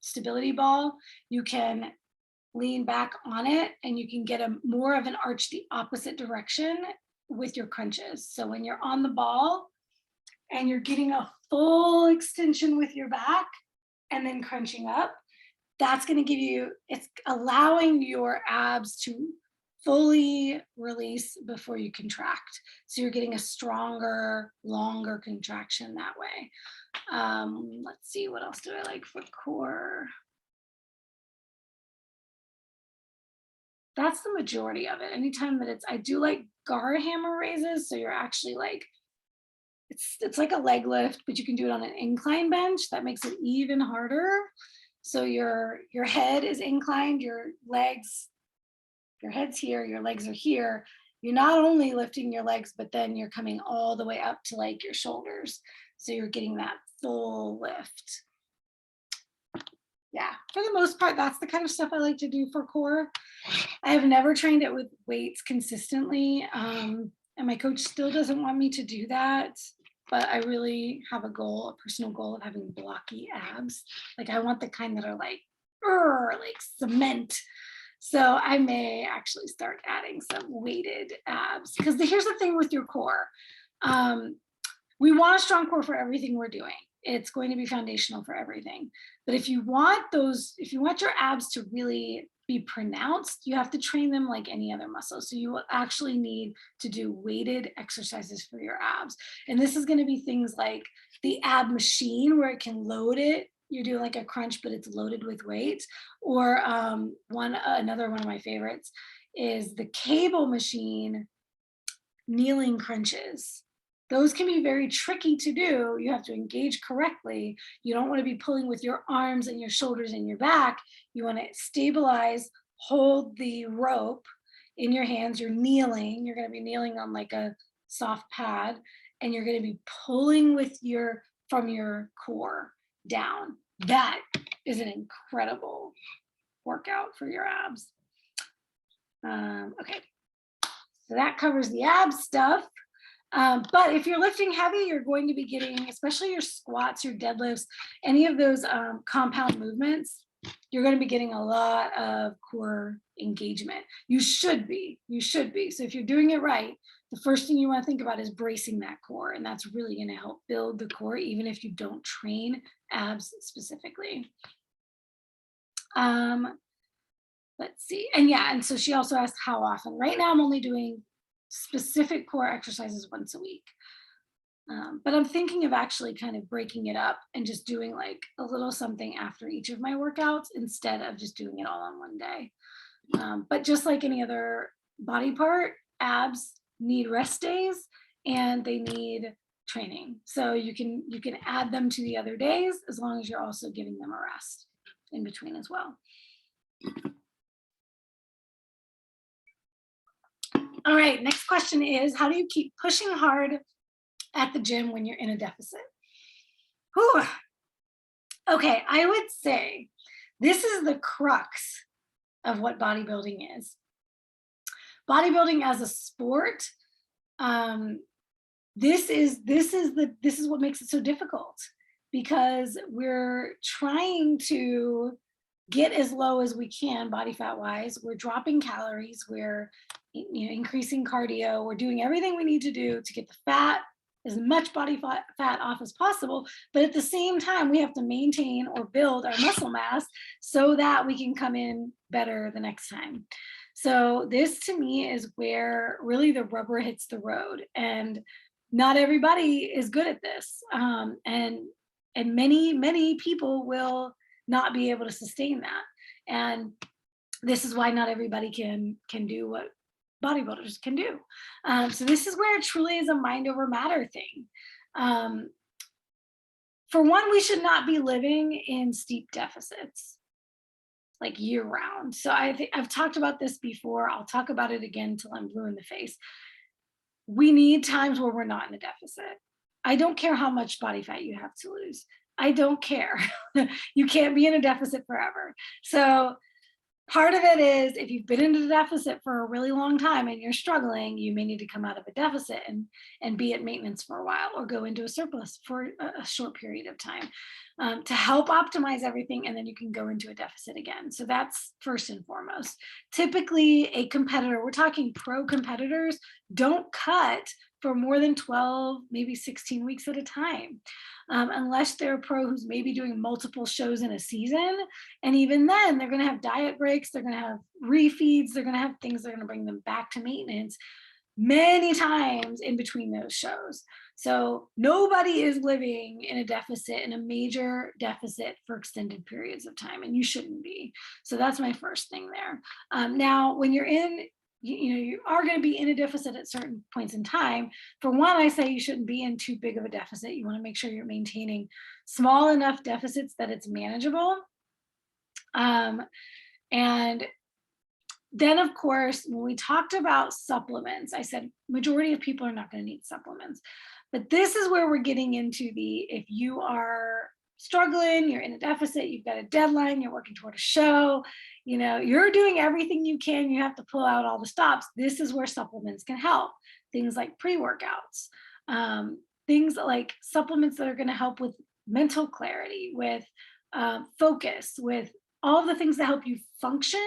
stability ball. You can lean back on it and you can get more of an arch the opposite direction with your crunches. So when you're on the ball and you're getting a full extension with your back and then crunching up, that's going to give you, it's allowing your abs to fully release before you contract. So you're getting a stronger, longer contraction that way. Let's see, what else do I like for core? That's the majority of it. Anytime that I do like guard hammer raises. So you're actually like, it's like a leg lift, but you can do it on an incline bench. That makes it even harder. So your head is inclined, your head's here, your legs are here. You're not only lifting your legs, but then you're coming all the way up to like your shoulders. So you're getting that full lift. Yeah, for the most part, that's the kind of stuff I like to do for core. I have never trained it with weights consistently. And my coach still doesn't want me to do that. But I really have a goal, a personal goal of having blocky abs. Like I want the kind that are like cement. So I may actually start adding some weighted abs, because here's the thing with your core. We want a strong core for everything we're doing. It's going to be foundational for everything. But if you want your abs to really be pronounced, you have to train them like any other muscle. So you will actually need to do weighted exercises for your abs. And this is going to be things like the ab machine where it can load it. You're doing like a crunch, but it's loaded with weights. Or another one of my favorites is the cable machine kneeling crunches. Those can be very tricky to do. You have to engage correctly. You don't want to be pulling with your arms and your shoulders and your back. You want to stabilize, hold the rope in your hands. You're kneeling. You're going to be kneeling on like a soft pad, and you're going to be pulling from your core down. That is an incredible workout for your abs. Okay, so that covers the abs stuff. But if you're lifting heavy, you're going to be getting, especially your squats, your deadlifts, any of those compound movements, you're going to be getting a lot of core engagement. You should be. So if you're doing it right, the first thing you want to think about is bracing that core. And that's really going to help build the core, even if you don't train abs specifically. let's see. And yeah, and so she also asked how often. Right now I'm only doing specific core exercises once a week. But I'm thinking of actually kind of breaking it up and just doing like a little something after each of my workouts instead of just doing it all on one day. But just like any other body part, abs need rest days and they need training. So you can add them to the other days as long as you're also giving them a rest in between as well. All right, next question is, how do you keep pushing hard at the gym when you're in a deficit? Whew. Okay, I would say this is the crux of what bodybuilding is. Bodybuilding as a sport, this is what makes it so difficult, because we're trying to get as low as we can body fat wise. We're dropping calories, we're increasing cardio, we're doing everything we need to do to get the fat, as much body fat off as possible. But at the same time, we have to maintain or build our muscle mass so that we can come in better the next time. So this to me is where really the rubber hits the road, and not everybody is good at this. And many people will not be able to sustain that. And this is why not everybody can do what bodybuilders can do. So this is where it truly is a mind over matter thing. For one, we should not be living in steep deficits like year round. So I've talked about this before. I'll talk about it again until I'm blue in the face. We need times where we're not in a deficit. I don't care how much body fat you have to lose. I don't care. You can't be in a deficit forever. So part of it is, if you've been in a deficit for a really long time and you're struggling, you may need to come out of a deficit and be at maintenance for a while, or go into a surplus for a short period of time to help optimize everything. And then you can go into a deficit again. So that's first and foremost. Typically a competitor, we're talking pro competitors, don't cut for more than 12, maybe 16 weeks at a time. Unless they're a pro who's maybe doing multiple shows in a season. And even then, they're going to have diet breaks, they're going to have refeeds, they're going to have things that are going to bring them back to maintenance many times in between those shows. So nobody is living in a deficit, in a major deficit for extended periods of time, and you shouldn't be. So that's my first thing there. Now, when you're in, you are going to be in a deficit at certain points in time. For one, I say you shouldn't be in too big of a deficit. You want to make sure you're maintaining small enough deficits that it's manageable. And then, of course, when we talked about supplements, I said majority of people are not going to need supplements. But this is where we're getting into if you are struggling, you're in a deficit, you've got a deadline, you're working toward a show, you're doing everything you can, you have to pull out all the stops. This is where supplements can help. Things like pre-workouts, things like supplements that are going to help with mental clarity, with focus, with all the things that help you function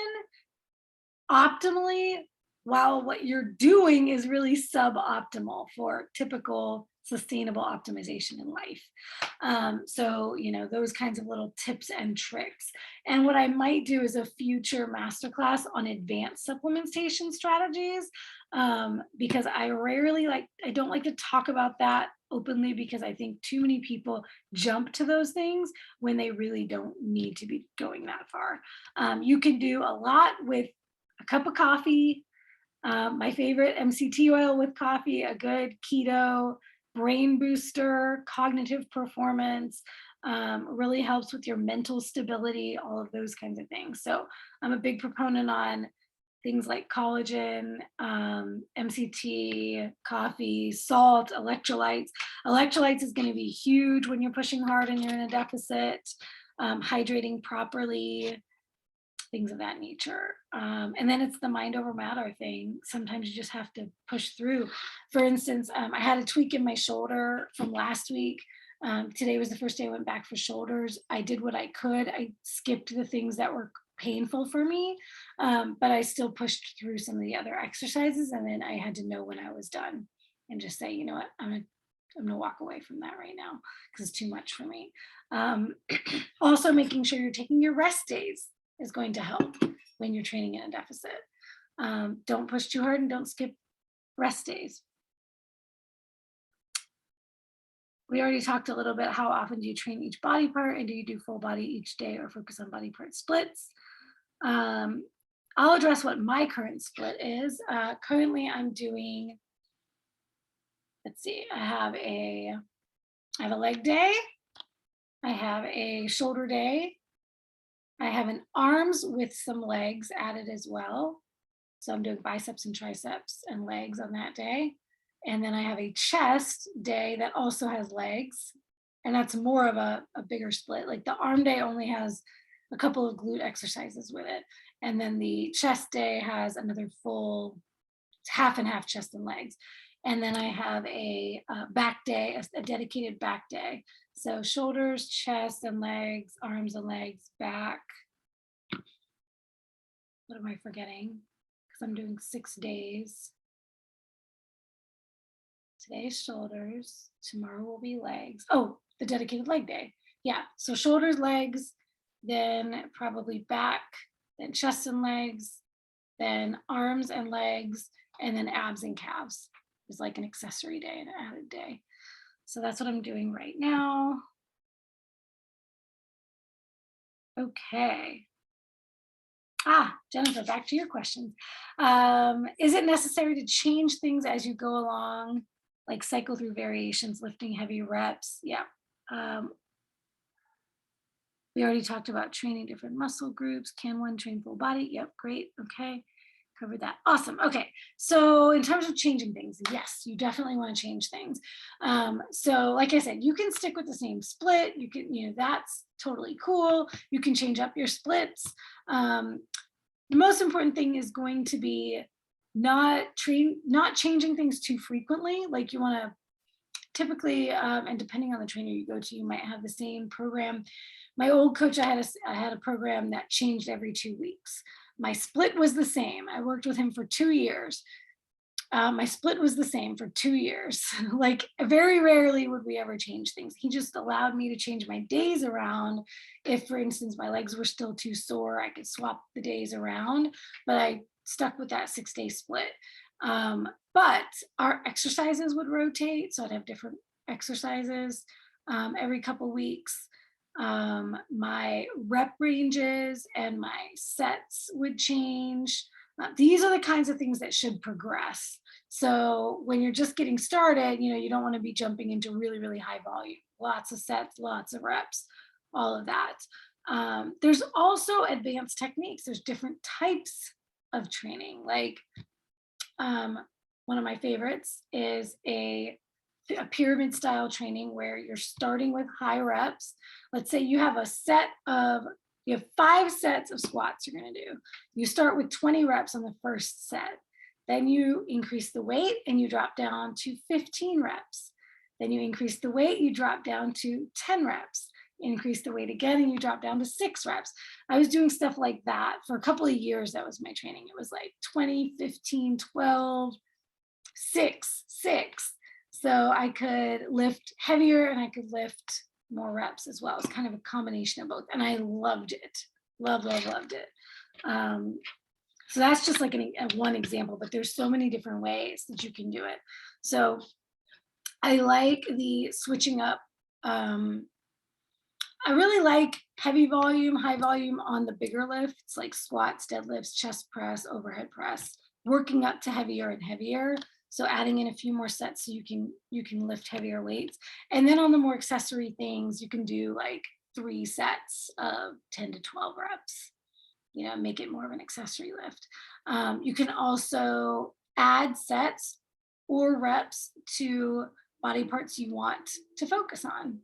optimally while what you're doing is really suboptimal for typical sustainable optimization in life. So, those kinds of little tips and tricks. And what I might do is a future masterclass on advanced supplementation strategies, because I don't like to talk about that openly, because I think too many people jump to those things when they really don't need to be going that far. You can do a lot with a cup of coffee, my favorite MCT oil with coffee, a good keto brain booster, cognitive performance, really helps with your mental stability, all of those kinds of things. So I'm a big proponent on things like collagen, MCT, coffee, salt, electrolytes. Electrolytes is going to be huge when you're pushing hard and you're in a deficit, hydrating properly, things of that nature. And then it's the mind over matter thing. Sometimes you just have to push through. For instance, I had a tweak in my shoulder from last week. Today was the first day I went back for shoulders. I did what I could. I skipped the things that were painful for me, but I still pushed through some of the other exercises. And then I had to know when I was done and just say, you know what, I'm gonna walk away from that right now because it's too much for me. Also making sure you're taking your rest days is going to help. when you're training in a deficit. Don't push too hard and don't skip rest days. We already talked a little bit, how often do you train each body part, and do you do full body each day or focus on body part splits? I'll address what my current split is. Currently I'm doing, let's see, I have a leg day, I have a shoulder day, I have an arms with some legs added as well. So I'm doing biceps and triceps and legs on that day. And then I have a chest day that also has legs. And that's more of a bigger split. Like the arm day only has a couple of glute exercises with it. And then the chest day has another full half and half chest and legs. And then I have a back day, a dedicated back day. So shoulders, chest and legs, arms and legs, back. What am I forgetting? Because I'm doing 6 days. Today's shoulders, tomorrow will be legs. Oh, the dedicated leg day. Yeah, so shoulders, legs, then probably back, then chest and legs, then arms and legs, and then abs and calves. It's like an accessory day, an added day. So that's what I'm doing right now. Okay. Jennifer, back to your questions. Is it necessary to change things as you go along, like cycle through variations, lifting heavy reps? Yeah. We already talked about training different muscle groups. Can one train full body? Yep, great. Okay, covered that. Awesome. Okay, so in terms of changing things, yes, you definitely want to change things. So like I said, you can stick with the same split. You can, that's totally cool. You can change up your splits. The most important thing is going to be not changing things too frequently. Like you want to typically, and depending on the trainer you go to, you might have the same program. My old coach, I had a program that changed every 2 weeks. My split was the same. I worked with him for 2 years. My split was the same for 2 years. Like very rarely would we ever change things. He just allowed me to change my days around. If, for instance, my legs were still too sore, I could swap the days around, but I stuck with that 6-day split. But our exercises would rotate. So I'd have different exercises every couple weeks. My rep ranges and my sets would change. These are the kinds of things that should progress. So when you're just getting started, you don't want to be jumping into really, really high volume, lots of sets, lots of reps, all of that. There's also advanced techniques. There's different types of training. Like one of my favorites is a pyramid style training where you're starting with high reps. Let's say you have 5 sets of squats you're going to do. You start with 20 reps on the first set. Then you increase the weight and you drop down to 15 reps. Then you increase the weight, you drop down to 10 reps. Increase the weight again and you drop down to 6 reps. I was doing stuff like that for a couple of years. That was my training. It was like 20, 15, 12, 6, 6. So I could lift heavier and I could lift more reps as well. It's kind of a combination of both. And I loved it. Loved it. So that's just like one example, but there's so many different ways that you can do it. So I like the switching up. I really like heavy volume, high volume on the bigger lifts, like squats, deadlifts, chest press, overhead press, working up to heavier and heavier. So adding in a few more sets so you can lift heavier weights. And then on the more accessory things, you can do like 3 sets of 10 to 12 reps, make it more of an accessory lift. You can also add sets or reps to body parts you want to focus on.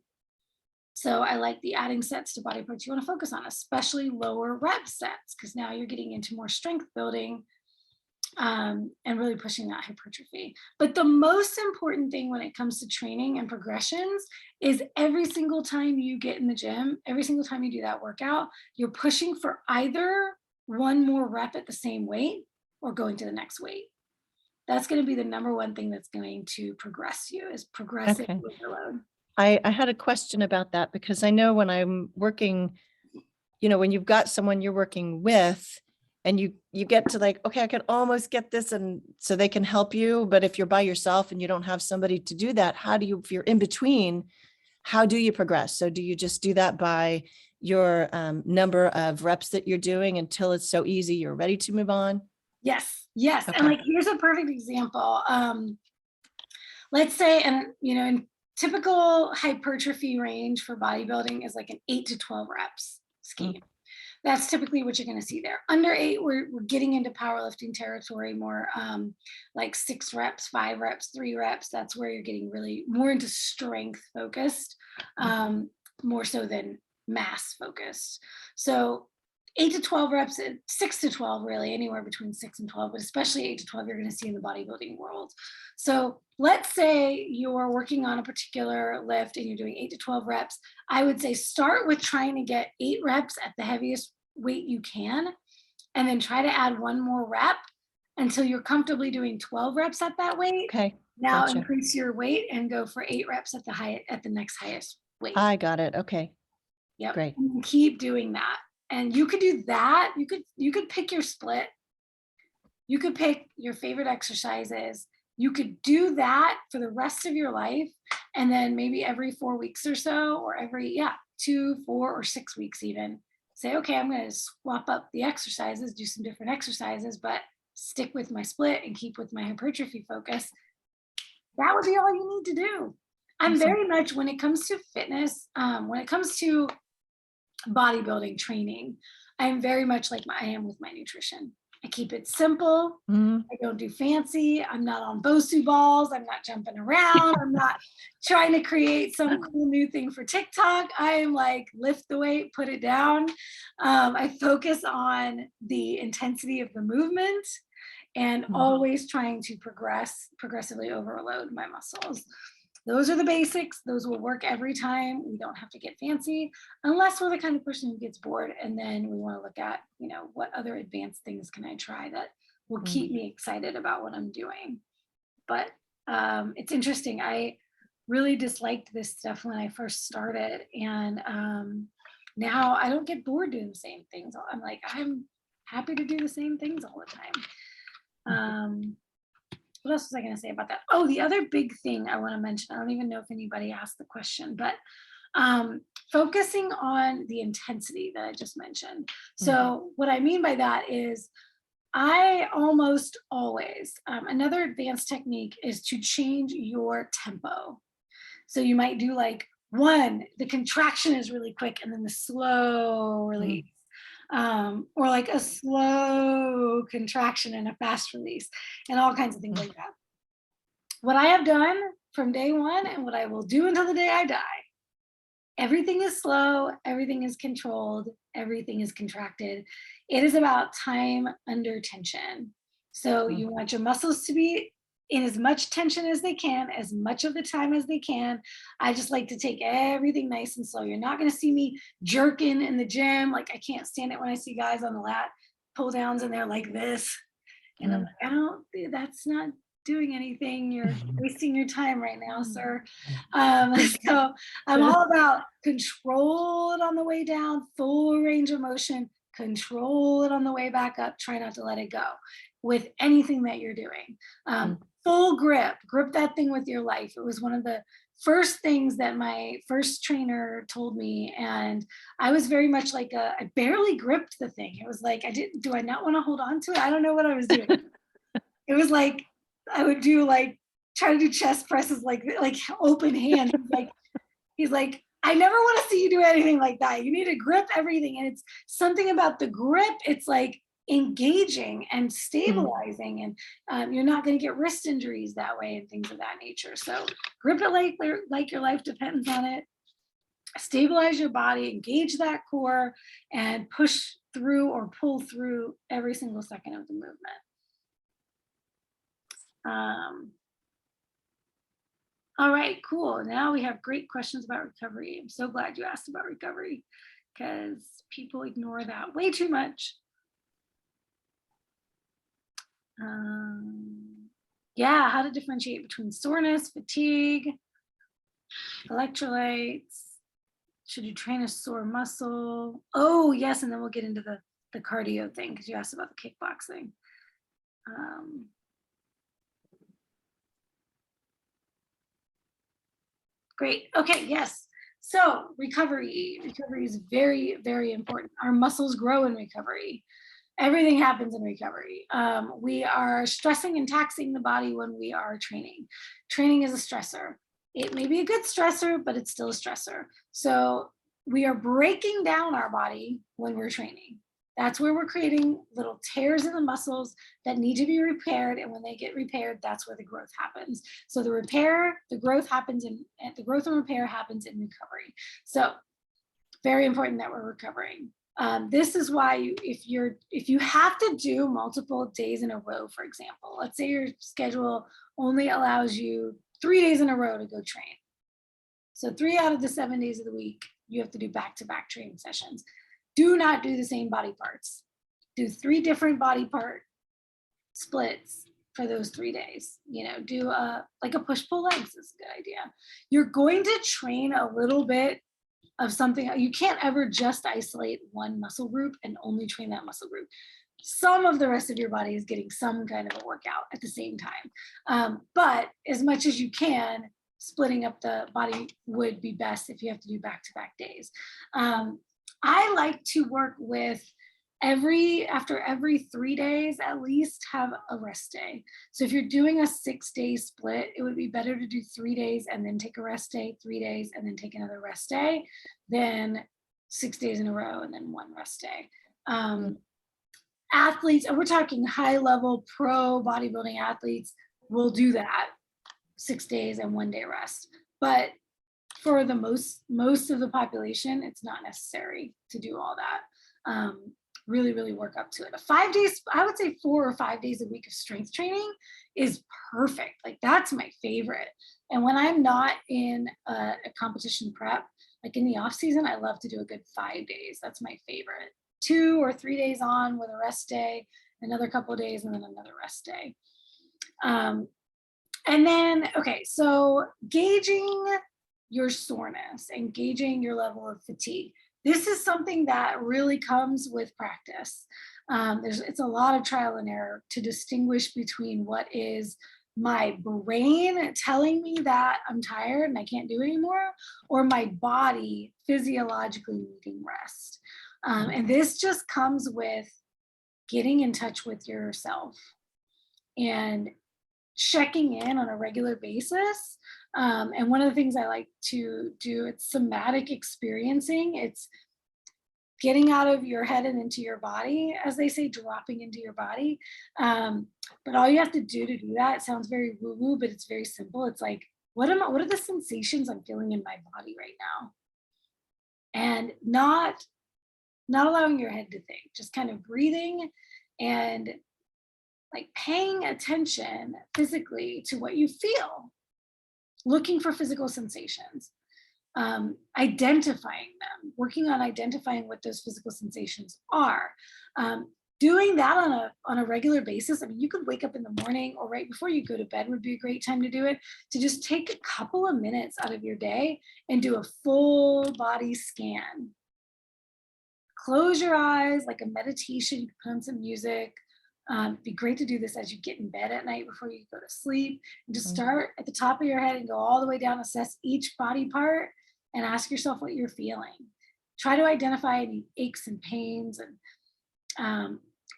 So I like the adding sets to body parts you want to focus on, especially lower rep sets, because now you're getting into more strength building and really pushing that hypertrophy. But the most important thing when it comes to training and progressions is every single time you get in the gym, every single time you do that workout, you're pushing for either one more rep at the same weight or going to the next weight. That's going to be the number one thing that's going to progress you, is progressive overload. I had a question about that, because I know when I'm working, when you've got someone you're working with, and you get to like, okay, I can almost get this. And so they can help you. But if you're by yourself and you don't have somebody to do that, how do you, if you're in between, how do you progress? So do you just do that by your number of reps that you're doing until it's so easy, you're ready to move on? Yes, yes. And Okay. like, here's a perfect example. Let's say, and in typical hypertrophy range for bodybuilding is like an 8 to 12 reps scheme. That's typically what you're going to see there. Under 8, we're getting into powerlifting territory, more like 6 reps, 5 reps, 3 reps. That's where you're getting really more into strength focused, more so than mass focused. So 8 to 12 reps, 6 to 12, really, anywhere between 6 and 12, but especially 8 to 12, you're going to see in the bodybuilding world. So let's say you're working on a particular lift and you're doing 8 to 12 reps. I would say start with trying to get 8 reps at the heaviest weight you can, and then try to add 1 more rep until you're comfortably doing 12 reps at that weight. Okay. Now Gotcha. increase your weight and go for 8 reps at the next highest weight. I got it. Okay. Yep. Great. And keep doing that. And you could do that. You could pick your split. You could pick your favorite exercises. You could do that for the rest of your life. And then maybe every 4 weeks or so, or every 2, 4, or 6 weeks even, say, okay, I'm going to swap up the exercises, do some different exercises, but stick with my split and keep with my hypertrophy focus. That would be all you need to do. I'm Awesome. very much, when it comes to fitness, when it comes to bodybuilding training, I'm very much like I am with my nutrition. I keep it simple. I don't do fancy. I'm not on Bosu balls. I'm not jumping around. I'm not trying to create some cool new thing for TikTok. I am like, lift the weight, put it down. I focus on the intensity of the movement and always trying to progressively overload my muscles. Those are the basics. Those will work every time. We don't have to get fancy unless we're the kind of person who gets bored. And then we want to look at, what other advanced things can I try that will keep me excited about what I'm doing. But it's interesting. I really disliked this stuff when I first started. And now I don't get bored doing the same things. I'm like, I'm happy to do the same things all the time. What else was I going to say about that? Oh, the other big thing I want to mention, I don't even know if anybody asked the question, but focusing on the intensity that I just mentioned. So what I mean by that is I almost always, another advanced technique is to change your tempo. So you might do like 1, the contraction is really quick, and then the slow release. Or like a slow contraction and a fast release, and all kinds of things like that. What I have done from day 1 and what I will do until the day I die, everything is slow, everything is controlled, everything is contracted. It is about time under tension. So you want your muscles to be in as much tension as they can, as much of the time as they can. I just like to take everything nice and slow. You're not going to see me jerking in the gym. Like, I can't stand it when I see guys on the lat pull downs and they're like this. And I'm like, that's not doing anything. You're wasting your time right now, sir. So I'm all about control it on the way down, full range of motion, control it on the way back up. Try not to let it go with anything that you're doing. Full grip that thing with your life. It was one of the first things that my first trainer told me. And I was very much like, I barely gripped the thing. It was like, do I not want to hold on to it? I don't know what I was doing. It was like, I would do like, try to do chest presses, like open hand. He's like, I never want to see you do anything like that. You need to grip everything. And it's something about the grip. It's like engaging and stabilizing, and you're not going to get wrist injuries that way and things of that nature. So grip it like your life depends on it. Stabilize your body, engage that core, and push through or pull through every single second of the movement. All right, cool. Now we have great questions about recovery. I'm so glad you asked about recovery because people ignore that way too much. Yeah, how to differentiate between soreness, fatigue, electrolytes. Should you train a sore muscle? Oh, yes, and then we'll get into the the cardio thing, because you asked about the kickboxing. Great. Okay. Yes. So recovery is very, very important. Our muscles grow in recovery. Everything happens in recovery. We are stressing and taxing the body when we are training. Training is a stressor. It may be a good stressor, but it's still a stressor. So we are breaking down our body when we're training. That's where we're creating little tears in the muscles that need to be repaired. And when they get repaired, that's where the growth happens. So the growth and repair happens in recovery. So very important that we're recovering. This is why if you have to do multiple days in a row, for example, let's say your schedule only allows you 3 days in a row to go train. So 3 out of the 7 days of the week, you have to do back-to-back training sessions. Do not do the same body parts. Do 3 different body part splits for those 3 days. Do like a push-pull legs is a good idea. You're going to train a little bit of something. You can't ever just isolate one muscle group and only train that muscle group. Some of the rest of your body is getting some kind of a workout at the same time. But as much as you can, splitting up the body would be best if you have to do back-to-back days. I like to work with after every 3 days, at least have a rest day. So if you're doing a 6-day split, it would be better to do 3 days and then take a rest day, 3 days, and then take another rest day than 6 days in a row and then 1 rest day. Athletes, and we're talking high level pro bodybuilding athletes, will do that 6 days and 1 day rest. But for the most of the population, it's not necessary to do all that. Really, really work up to it. 5 days, I would say 4 or 5 days a week of strength training is perfect. Like that's my favorite. And when I'm not in a competition prep, like in the off season, I love to do a good 5 days. That's my favorite. 2 or 3 days on with a rest day, another couple of days, and then another rest day. And then, okay, so gauging your soreness and gauging your level of fatigue. This is something that really comes with practice. It's a lot of trial and error to distinguish between what is my brain telling me that I'm tired and I can't do anymore, or my body physiologically needing rest. And this just comes with getting in touch with yourself and checking in on a regular basis. And one of the things I like to do, it's somatic experiencing. It's getting out of your head and into your body, as they say, dropping into your body. But all you have to do that, it sounds very woo-woo, but it's very simple. It's like, what are the sensations I'm feeling in my body right now? And not allowing your head to think, just kind of breathing and like paying attention physically to what you feel, looking for physical sensations, identifying them, working on identifying what those physical sensations are. Doing that on a regular basis. I mean, you could wake up in the morning or right before you go to bed would be a great time to do it, to just take a couple of minutes out of your day and do a full body scan. Close your eyes like a meditation. You can put on some music. It'd be great to do this as you get in bed at night before you go to sleep. And just start at the top of your head and go all the way down, assess each body part and ask yourself what you're feeling. Try to identify any aches and pains and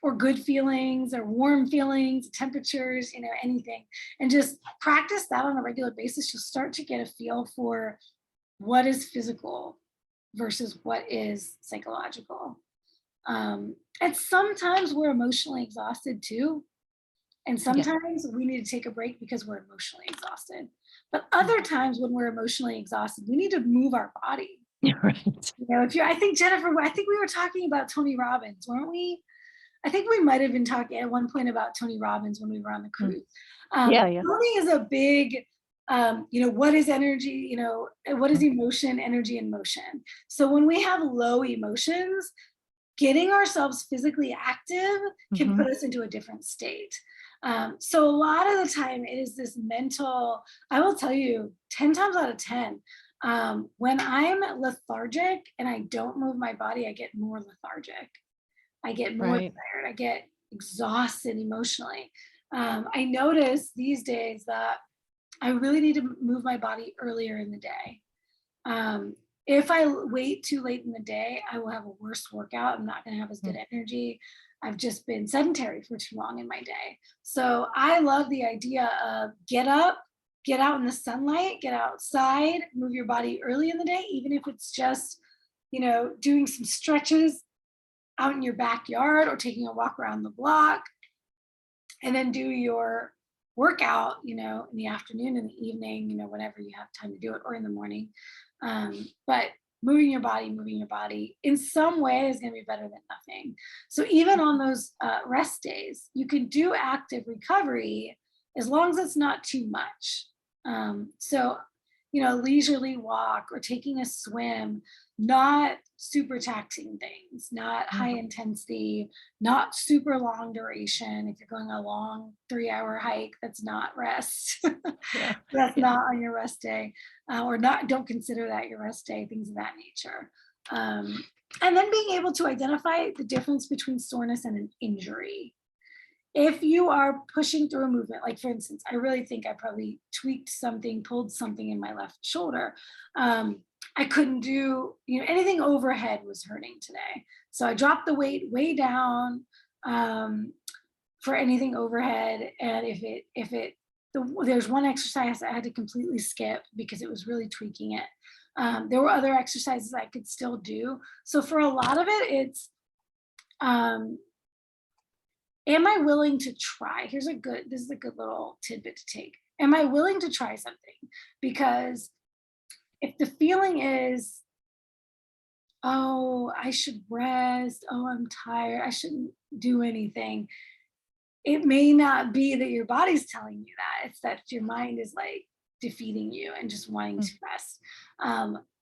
or good feelings or warm feelings, temperatures, anything. And just practice that on a regular basis. You'll start to get a feel for what is physical versus what is psychological. And sometimes we're emotionally exhausted too. And sometimes we need to take a break because we're emotionally exhausted. But other times when we're emotionally exhausted, we need to move our body. Right. I think Jennifer, we were talking about Tony Robbins, weren't we? I think we might have been talking at one point about Tony Robbins when we were on the cruise. Yeah. Tony is a big, what is energy? What is emotion, energy, and motion? So when we have low emotions, getting ourselves physically active can put us into a different state. So a lot of the time it is this mental, I will tell you 10 times out of 10, when I'm lethargic and I don't move my body, I get more lethargic. I get more Right. tired. I get exhausted emotionally. I notice these days that I really need to move my body earlier in the day. If I wait too late in the day, I will have a worse workout. I'm not going to have as good Mm. energy. I've just been sedentary for too long in my day. So I love the idea of get up, get out in the sunlight, get outside, move your body early in the day, even if it's just, doing some stretches out in your backyard or taking a walk around the block, and then do your workout, in the afternoon, in the evening, whenever you have time to do it, or in the morning. But moving your body in some way is going to be better than nothing. So even on those rest days, you can do active recovery as long as it's not too much. So, leisurely walk or taking a swim, not super taxing things, not high Mhm. intensity, not super long duration. If you're going a long 3-hour hike, that's not rest. Yeah. That's Yeah. not on your rest day, or not. Don't consider that your rest day. Things of that nature. And then being able to identify the difference between soreness and an injury. If you are pushing through a movement, like for instance, I really think I probably tweaked something, pulled something in my left shoulder. I couldn't do, anything overhead was hurting today. So I dropped the weight way down for anything overhead. And there's one exercise I had to completely skip because it was really tweaking it. There were other exercises I could still do. So for a lot of it, it's, um, am I willing to try? This is a good little tidbit to take. Am I willing to try something? Because if the feeling is, oh, I should rest, oh, I'm tired, I shouldn't do anything, it may not be that your body's telling you that. It's that your mind is like defeating you and just wanting Mm. to rest.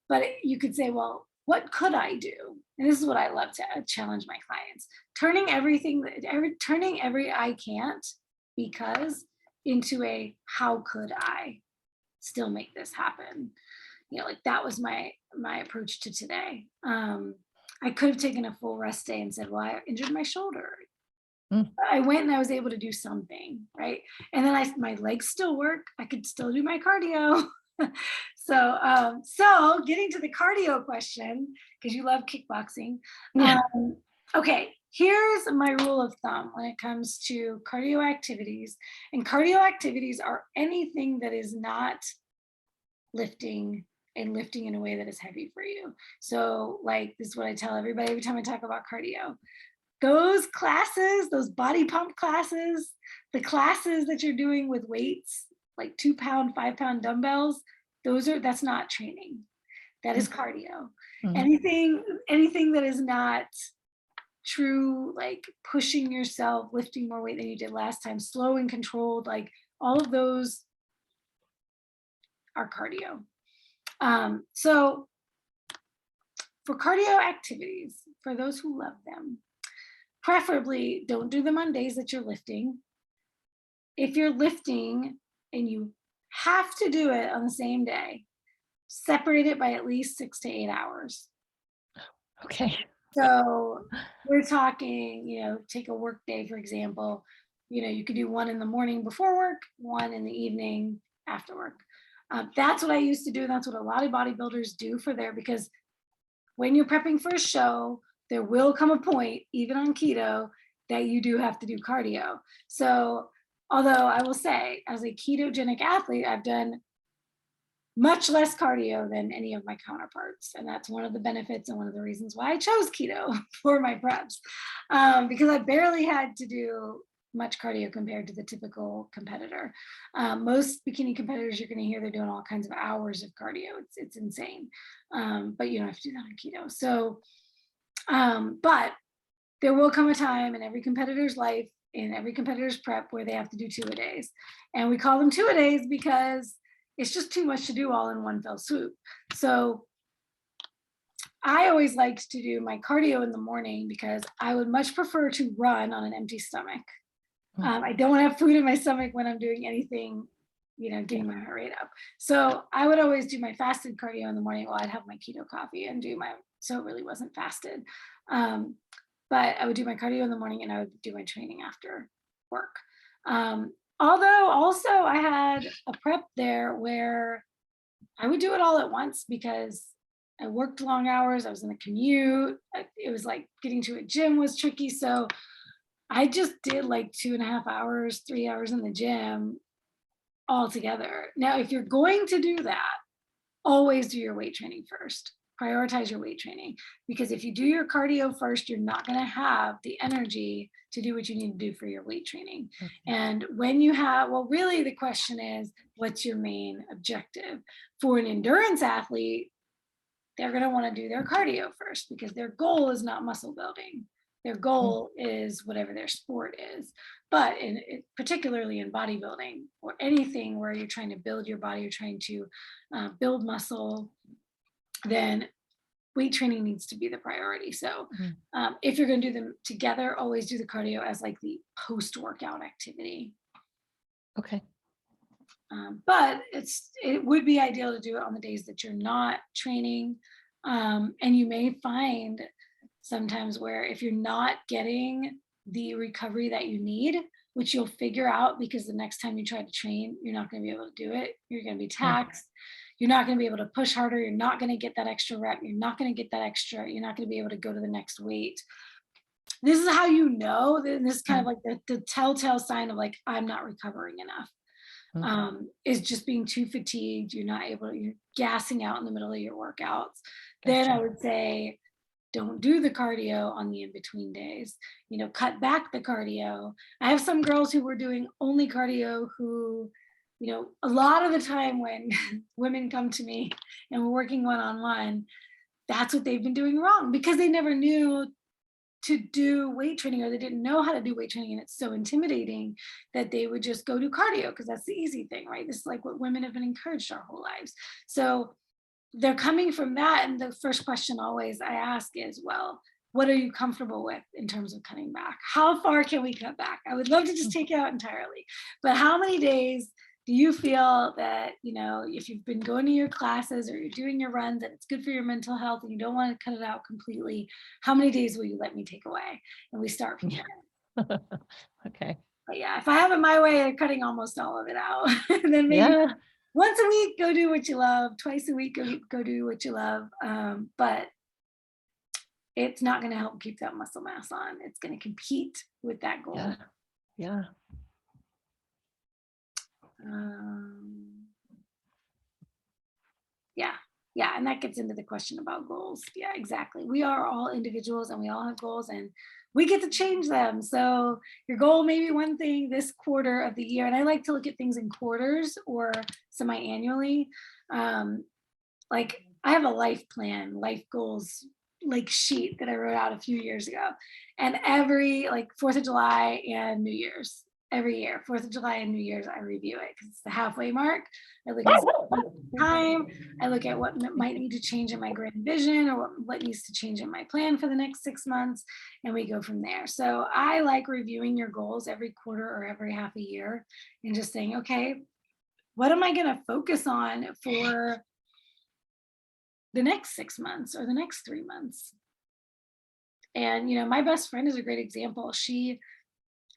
But you could say, well, what could I do? And this is what I love to challenge my clients: turning every I can't because into a how could I still make this happen? Like that was my approach to today. I could have taken a full rest day and said, well, I injured my shoulder. Mm. I went and I was able to do something, right? And then my legs still work. I could still do my cardio. So getting to the cardio question, because you love kickboxing. Yeah. Okay, here's my rule of thumb when it comes to cardio activities. And cardio activities are anything that is not lifting, and lifting in a way that is heavy for you. So, like, this is what I tell everybody every time I talk about cardio: those classes, those body pump classes, the classes that you're doing with weights, like 2-pound, 5-pound dumbbells, that's not training. That is cardio. Mhm. Anything that is not true, like pushing yourself, lifting more weight than you did last time, slow and controlled, like all of those are cardio. So for cardio activities, for those who love them, preferably don't do them on days that you're lifting. If you're lifting and you have to do it on the same day, separate it by at least 6 to 8 hours. Okay. So we're talking, take a work day, for example. You could do one in the morning before work, one in the evening after work. That's what I used to do. And that's what a lot of bodybuilders do because when you're prepping for a show, there will come a point, even on keto, that you do have to do cardio. So, although I will say, as a ketogenic athlete, I've done much less cardio than any of my counterparts. And that's one of the benefits and one of the reasons why I chose keto for my preps, because I barely had to do much cardio compared to the typical competitor. Most bikini competitors, you're going to hear they're doing all kinds of hours of cardio. It's insane. But you don't have to do that on keto. So, but there will come a time in every competitor's life, in every competitor's prep, where they have to do 2-a-days. And we call them 2-a-days because it's just too much to do all in one fell swoop. So I always liked to do my cardio in the morning because I would much prefer to run on an empty stomach. I don't have food in my stomach when I'm doing anything, getting my heart rate up. So I would always do my fasted cardio in the morning while I'd have my keto coffee and so it really wasn't fasted. but I would do my cardio in the morning and I would do my training after work. Although also I had a prep there where I would do it all at once because I worked long hours. I was in the commute. It was like getting to a gym was tricky. So I just did like 2.5 hours, 3 hours in the gym all together. Now, if you're going to do that, always do your weight training first. Prioritize your weight training, because if you do your cardio first, you're not going to have the energy to do what you need to do for your weight training. Okay. And when you have, well, really the question is, what's your main objective? For an endurance athlete, they're going to want to do their cardio first because their goal is not muscle building. Their goal is whatever their sport is. But particularly in bodybuilding or anything where you're trying to build your body, you're trying to build muscle, then weight training needs to be the priority. So if you're going to do them together, always do the cardio as like the post-workout activity. Okay. But it would be ideal to do it on the days that you're not training. And you may find sometimes where if you're not getting the recovery that you need, which you'll figure out because the next time you try to train, you're not going to be able to do it. You're going to be taxed. You're not going to be able to push harder. You're not going to get that extra rep. You're not going to get that extra. You're not going to be able to go to the next weight. This is how you know. This is kind of like the telltale sign of like, I'm not recovering enough. Is just being too fatigued. You're not able to, you're gassing out in the middle of your workouts. Then I would say, don't do the cardio on the in-between days, cut back the cardio. I have some girls who were doing only cardio who, a lot of the time when women come to me and we're working one-on-one, that's what they've been doing wrong because they never knew to do weight training or they didn't know how to do weight training. And it's so intimidating that they would just go do cardio because that's the easy thing, right? This is like what women have been encouraged our whole lives. So they're coming from that. And the first question always I ask is, well, what are you comfortable with in terms of cutting back? How far can we cut back? I would love to just take it out entirely, but how many days do you feel that, if you've been going to your classes or you're doing your runs and it's good for your mental health and you don't want to cut it out completely, how many days will you let me take away? And we start from there. Okay. But yeah, if I have it my way, I'm cutting almost all of it out. And then maybe once a week, go do what you love. Twice a week, go do what you love. But it's not going to help keep that muscle mass on. It's going to compete with that goal. Yeah. Yeah. And that gets into the question about goals. Yeah, exactly. We are all individuals and we all have goals and we get to change them. So your goal may be one thing this quarter of the year. And I like to look at things in quarters or semi-annually. Like I have a life plan, life goals, like sheet that I wrote out a few years ago. And every like 4th of July and New Year's, every year, 4th of July and New Year's, I review it because it's the halfway mark. I look at time. I look at what might need to change in my grand vision or what needs to change in my plan for the next 6 months. And we go from there. So I like reviewing your goals every quarter or every half a year and just saying, okay, what am I going to focus on for the next 6 months or the next 3 months? And, my best friend is a great example.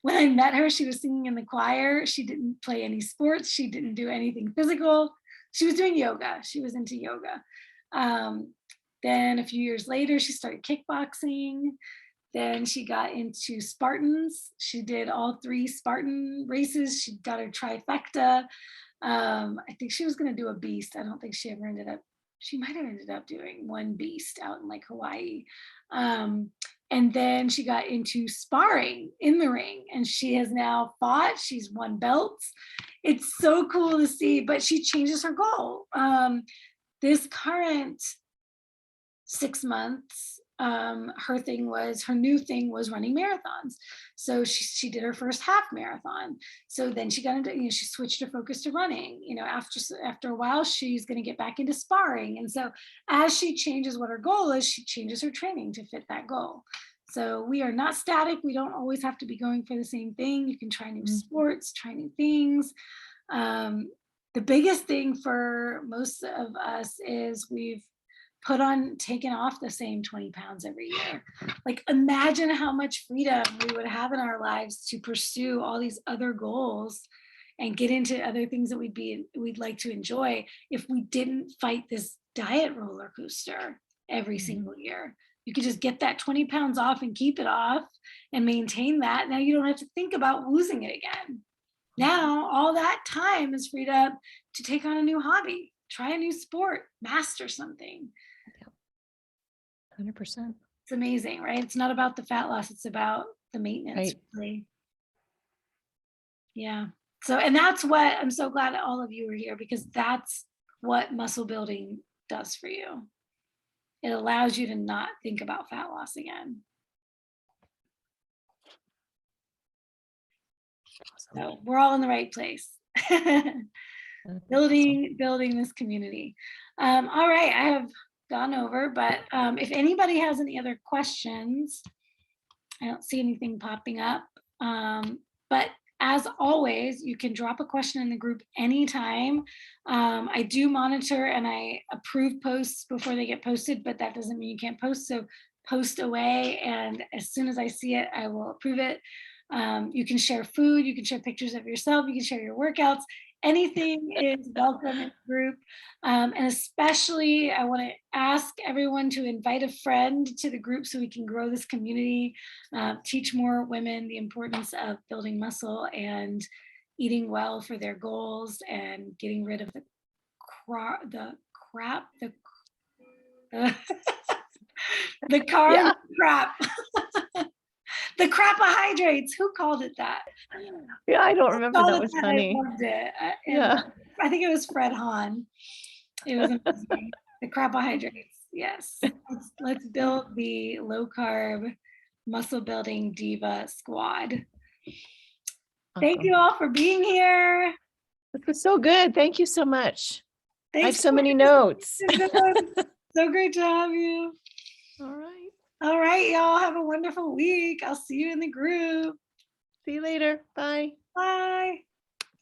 When I met her, she was singing in the choir. She didn't play any sports. She didn't do anything physical. She was doing yoga. She was into yoga. Then a few years later, she started kickboxing. Then she got into Spartans. She did all 3 Spartan races. She got her trifecta. I think she was going to do a beast. I don't think she ever ended up. She might have ended up doing one beast out in like Hawaii. And then she got into sparring in the ring and she has now fought. She's won belts. It's so cool to see, but she changes her goal. This current 6 months, her new thing was running marathons. So she did her first half marathon. So then she got into, she switched her focus to running. After a while, she's going to get back into sparring. And so as she changes what her goal is, she changes her training to fit that goal. So we are not static. We don't always have to be going for the same thing. You can try new sports, try new things. The biggest thing for most of us is we've taken off the same 20 pounds every year. Like, imagine how much freedom we would have in our lives to pursue all these other goals and get into other things that we'd like to enjoy if we didn't fight this diet roller coaster every single year. You could just get that 20 pounds off and keep it off and maintain that. Now you don't have to think about losing it again. Now all that time is freed up to take on a new hobby, try a new sport, master something. 100%. It's amazing, right? It's not about the fat loss, it's about the maintenance. Right. Really. Yeah. So, and that's what I'm so glad that all of you are here, because that's what muscle building does for you. It allows you to not think about fat loss again. So we're all in the right place. building this community. All right, I have gone over, but if anybody has any other questions, I don't see anything popping up. But as always, you can drop a question in the group anytime. I do monitor and I approve posts before they get posted, but that doesn't mean you can't post. So post away, and as soon as I see it, I will approve it. You can share food, you can share pictures of yourself, you can share your workouts. Anything is welcome in the group. And especially, I want to ask everyone to invite a friend to the group so we can grow this community, teach more women the importance of building muscle and eating well for their goals and getting rid of the carb crap. The crapohydrates. Who called it that? Yeah, I don't remember. That was funny. I loved it. Yeah. I think it was Fred Hahn. It was amazing. The carbohydrates. Yes. Let's build the low carb muscle building diva squad. Awesome. Thank you all for being here. This was so good. Thank you so much. Thanks. I have so many notes. So great to have you. All right. All right, y'all. Have a wonderful week. I'll see you in the group. See you later. Bye. Bye.